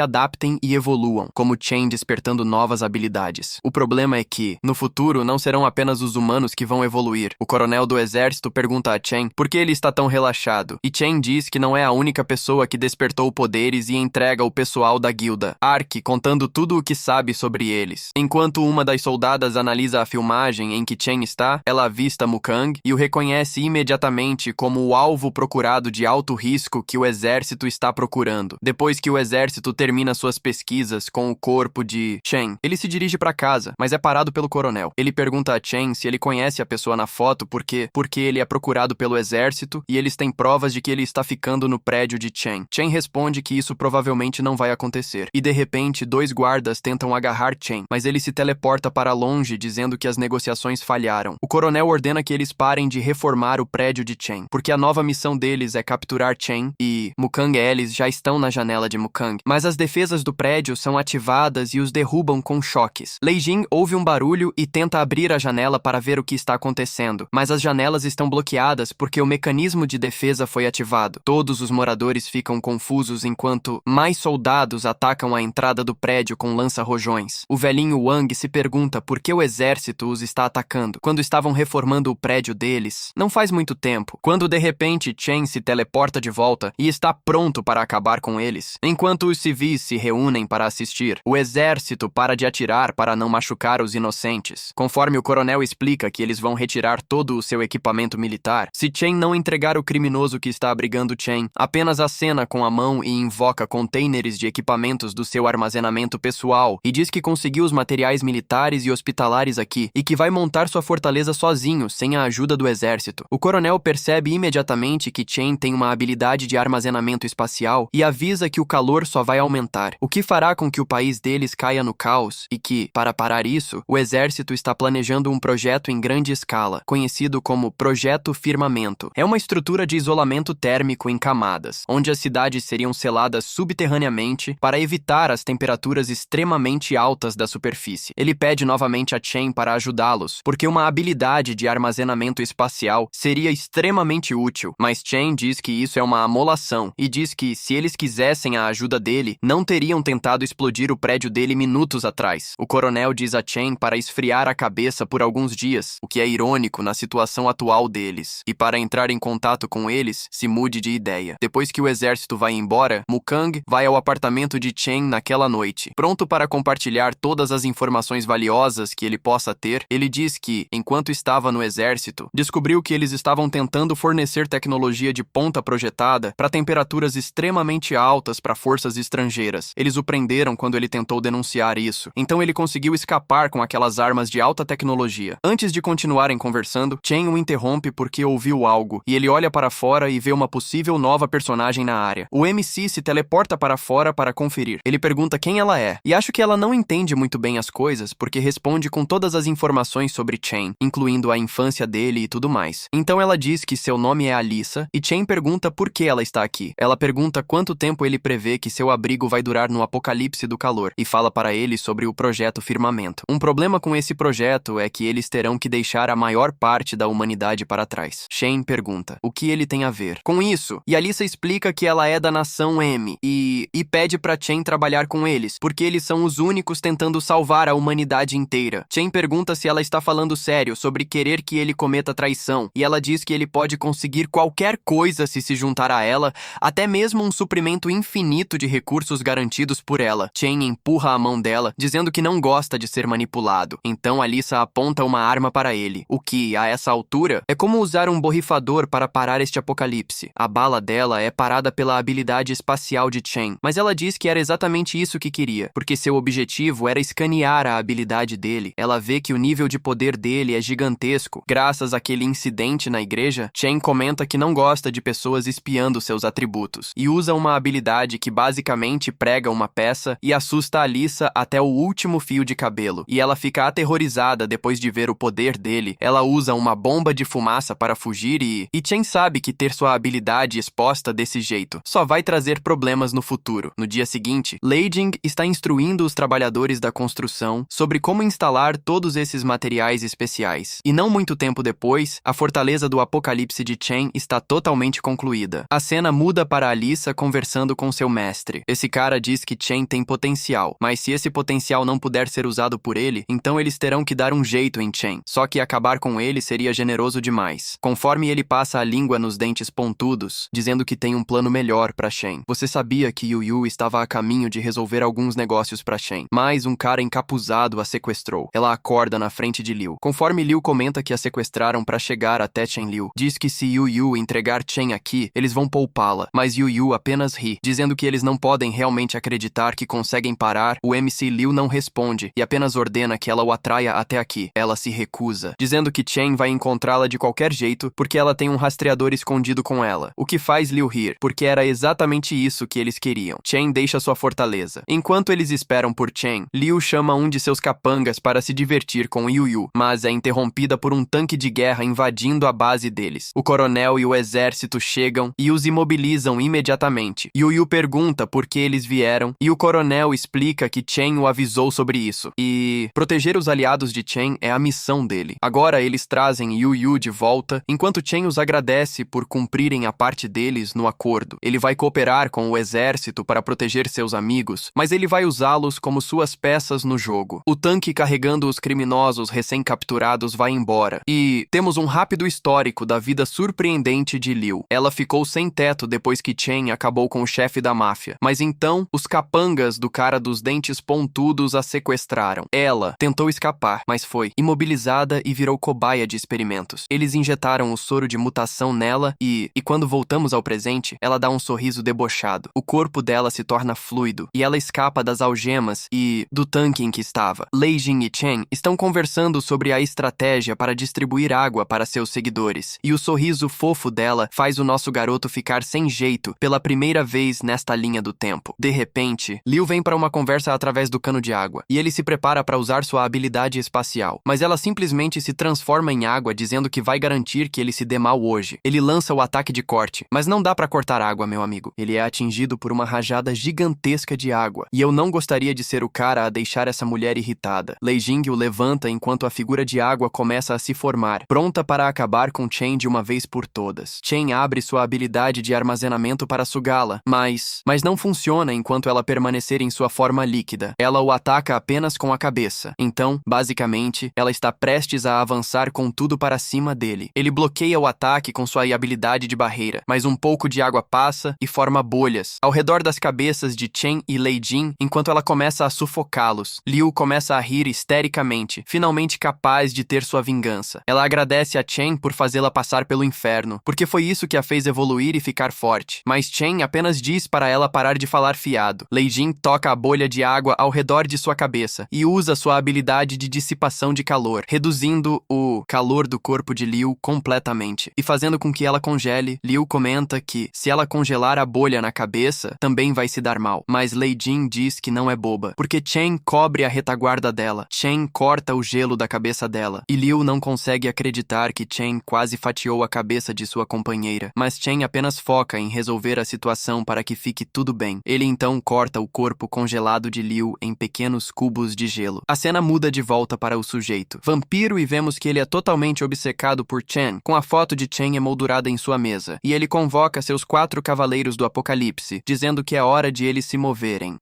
adaptem e evoluam, como Chen despertando novas habilidades. O problema é que, no futuro, não serão apenas os humanos que vão evoluir. O coronel do exército pergunta a Chen por que ele está tão relaxado, e Chen diz que não é a única pessoa que despertou poderes e entrega o pessoal da guilda. Ark, contando tudo o que sabe sabe sobre eles. Enquanto uma das soldadas analisa a filmagem em que Chen está, ela avista Mukang e o reconhece imediatamente como o alvo procurado de alto risco que o exército está procurando. Depois que o exército termina suas pesquisas com o corpo de Chen, ele se dirige para casa, mas é parado pelo coronel. Ele pergunta a Chen se ele conhece a pessoa na foto porque ele é procurado pelo exército e eles têm provas de que ele está ficando no prédio de Chen. Chen responde que isso provavelmente não vai acontecer. E de repente, 2 guardas tentam agarrar Chen, mas ele se teleporta para longe dizendo que as negociações falharam. O coronel ordena que eles parem de reformar o prédio de Chen, porque a nova missão deles é capturar Chen e Mukang e Alice já estão na janela de Mukang. Mas as defesas do prédio são ativadas e os derrubam com choques. Lei Jin ouve um barulho e tenta abrir a janela para ver o que está acontecendo, mas as janelas estão bloqueadas porque o mecanismo de defesa foi ativado. Todos os moradores ficam confusos enquanto mais soldados atacam a entrada do prédio com lança-rojões. O velhinho Wang se pergunta por que o exército os está atacando quando estavam reformando o prédio deles. Não faz muito tempo, quando de repente Chen se teleporta de volta e está pronto para acabar com eles. Enquanto os civis se reúnem para assistir, o exército para de atirar para não machucar os inocentes. Conforme o coronel explica que eles vão retirar todo o seu equipamento militar, se Chen não entregar o criminoso que está abrigando Chen, apenas acena com a mão e invoca containers de equipamentos do seu armazenamento pessoal e diz que conseguiu os materiais militares e hospitalares aqui e que vai montar sua fortaleza sozinho, sem a ajuda do exército. O coronel percebe imediatamente que Chen tem uma habilidade de armazenamento espacial e avisa que o calor só vai aumentar, o que fará com que o país deles caia no caos e que, para parar isso, o exército está planejando um projeto em grande escala, conhecido como Projeto Firmamento. É uma estrutura de isolamento térmico em camadas, onde as cidades seriam seladas subterraneamente para evitar as temperaturas extremamente altas da superfície. Ele pede novamente a Chen para ajudá-los, porque uma habilidade de armazenamento espacial seria extremamente útil, mas Chen diz que isso é uma amolação e diz que, se eles quisessem a ajuda dele, não teriam tentado explodir o prédio dele minutos atrás. O coronel diz a Chen para esfriar a cabeça por alguns dias, o que é irônico na situação atual deles, e para entrar em contato com eles, se mude de ideia. Depois que o exército vai embora, Mukang vai ao apartamento de Chen naquela noite. Pronto para compartilhar todas as informações valiosas que ele possa ter, ele diz que, enquanto estava no exército, descobriu que eles estavam tentando fornecer tecnologia de ponta projetada para temperaturas extremamente altas para forças estrangeiras. Eles o prenderam quando ele tentou denunciar isso, então ele conseguiu escapar com aquelas armas de alta tecnologia. Antes de continuarem conversando, Chen o interrompe porque ouviu algo, e ele olha para fora e vê uma possível nova personagem na área. O MC se teleporta para fora para conferir. Ele pergunta quem ela é, e acho que ela não entende muito bem as coisas porque responde com todas as informações sobre Chen, incluindo a infância dele e tudo mais. Então ela diz que seu nome é Alyssa, e Chen pergunta por que ela está aqui. Ela pergunta quanto tempo ele prevê que seu abrigo vai durar no apocalipse do calor, e fala para ele sobre o projeto Firmamento. Um problema com esse projeto é que eles terão que deixar a maior parte da humanidade para trás. Chen pergunta o que ele tem a ver com isso, e Alyssa explica que ela é da nação M e pede para Chen trabalhar com eles, porque eles são os únicos tentando salvar a humanidade inteira. Chen pergunta se ela está falando sério sobre querer que ele cometa traição, e ela diz que ele pode conseguir qualquer coisa se juntar a ela, até mesmo um suprimento infinito de recursos garantidos por ela. Chen empurra a mão dela, dizendo que não gosta de ser manipulado. Então Alyssa aponta uma arma para ele, o que, a essa altura, é como usar um borrifador para parar este apocalipse. A bala dela é parada pela habilidade espacial de Chen, mas ela diz que era exatamente isso que queria, porque seu objetivo era escanear a habilidade dele. Ela vê que o nível de poder dele é gigantesco. Graças àquele incidente na igreja, Chen comenta que não gosta de pessoas espiando seus atributos, e usa uma habilidade que basicamente prega uma peça e assusta Alyssa até o último fio de cabelo, e ela fica aterrorizada depois de ver o poder dele. Ela usa uma bomba de fumaça para fugir e Chen sabe que ter sua habilidade exposta desse jeito só vai trazer problemas no futuro. No dia seguinte, Lei Jing está instruindo os trabalhadores da construção sobre como instalar todos esses materiais especiais. E não muito tempo depois, a fortaleza do apocalipse de Chen está totalmente concluída. A cena muda para Alyssa conversando com seu mestre. Esse cara diz que Chen tem potencial, mas se esse potencial não puder ser usado por ele, então eles terão que dar um jeito em Chen. Só que acabar com ele seria generoso demais. Conforme ele passa a língua nos dentes pontudos, dizendo que tem um plano melhor para Chen. Você sabia que Yu Yu estava a caminho de resolver alguns negócios para Chen? Chen, mas um cara encapuzado a sequestrou. Ela acorda na frente de Liu. Conforme Liu comenta que a sequestraram para chegar até Chen Liu, diz que se Yu Yu entregar Chen aqui, eles vão poupá-la, mas Yu Yu apenas ri, dizendo que eles não podem realmente acreditar que conseguem parar. O MC Liu não responde e apenas ordena que ela o atraia até aqui. Ela se recusa, dizendo que Chen vai encontrá-la de qualquer jeito porque ela tem um rastreador escondido com ela, o que faz Liu rir, porque era exatamente isso que eles queriam. Chen deixa sua fortaleza. Enquanto eles esperam por Chen, Liu chama um de seus capangas para se divertir com Yu Yu, mas é interrompida por um tanque de guerra invadindo a base deles. O coronel e o exército chegam e os imobilizam imediatamente. Yu Yu pergunta por que eles vieram e o coronel explica que Chen o avisou sobre isso. E proteger os aliados de Chen é a missão dele. Agora eles trazem Yu Yu de volta, enquanto Chen os agradece por cumprirem a parte deles no acordo. Ele vai cooperar com o exército para proteger seus amigos, mas ele vai usá-los como suas peças no jogo. O tanque carregando os criminosos recém-capturados vai embora. E temos um rápido histórico da vida surpreendente de Liu. Ela ficou sem teto depois que Chen acabou com o chefe da máfia. Mas então, os capangas do cara dos dentes pontudos a sequestraram. Ela tentou escapar, mas foi imobilizada e virou cobaia de experimentos. Eles injetaram o soro de mutação nela e quando voltamos ao presente, ela dá um sorriso debochado. O corpo dela se torna fluido e ela escapa das algemas e do tanque em que estava. Lei Jin e Chen estão conversando sobre a estratégia para distribuir água para seus seguidores. E o sorriso fofo dela faz o nosso garoto ficar sem jeito pela primeira vez nesta linha do tempo. De repente, Liu vem para uma conversa através do cano de água e ele se prepara para usar sua habilidade espacial. Mas ela simplesmente se transforma em água, dizendo que vai garantir que ele se dê mal hoje. Ele lança o ataque de corte, mas não dá para cortar água, meu amigo. Ele é atingido por uma rajada gigantesca de água e eu não gostaria de ser o cara a deixar essa mulher irritada. Lei Jing o levanta enquanto a figura de água começa a se formar, pronta para acabar com Chen de uma vez por todas. Chen abre sua habilidade de armazenamento para sugá-la, mas não funciona enquanto ela permanecer em sua forma líquida. Ela o ataca apenas com a cabeça. Então, basicamente, ela está prestes a avançar com tudo para cima dele. Ele bloqueia o ataque com sua habilidade de barreira, mas um pouco de água passa e forma bolhas ao redor das cabeças de Chen e Lei Jin enquanto ela começa a sufocá-los. Liu começa a rir histericamente, finalmente capaz de ter sua vingança. Ela agradece a Chen por fazê-la passar pelo inferno, porque foi isso que a fez evoluir e ficar forte. Mas Chen apenas diz para ela parar de falar fiado. Lei Jin toca a bolha de água ao redor de sua cabeça e usa sua habilidade de dissipação de calor, reduzindo o calor do corpo de Liu completamente e fazendo com que ela congele. Liu comenta que, se ela congelar a bolha na cabeça, também vai se dar mal. Mas Lei Jin diz que não é boba, porque Chen cobre a retaguarda dela. Chen corta o gelo da cabeça dela. E Liu não consegue acreditar que Chen quase fatiou a cabeça de sua companheira. Mas Chen apenas foca em resolver a situação para que fique tudo bem. Ele então corta o corpo congelado de Liu em pequenos cubos de gelo. A cena muda de volta para o sujeito vampiro e vemos que ele é totalmente obcecado por Chen, com a foto de Chen emoldurada em sua mesa. E ele convoca seus 4 cavaleiros do apocalipse, dizendo que é hora de eles se moverem.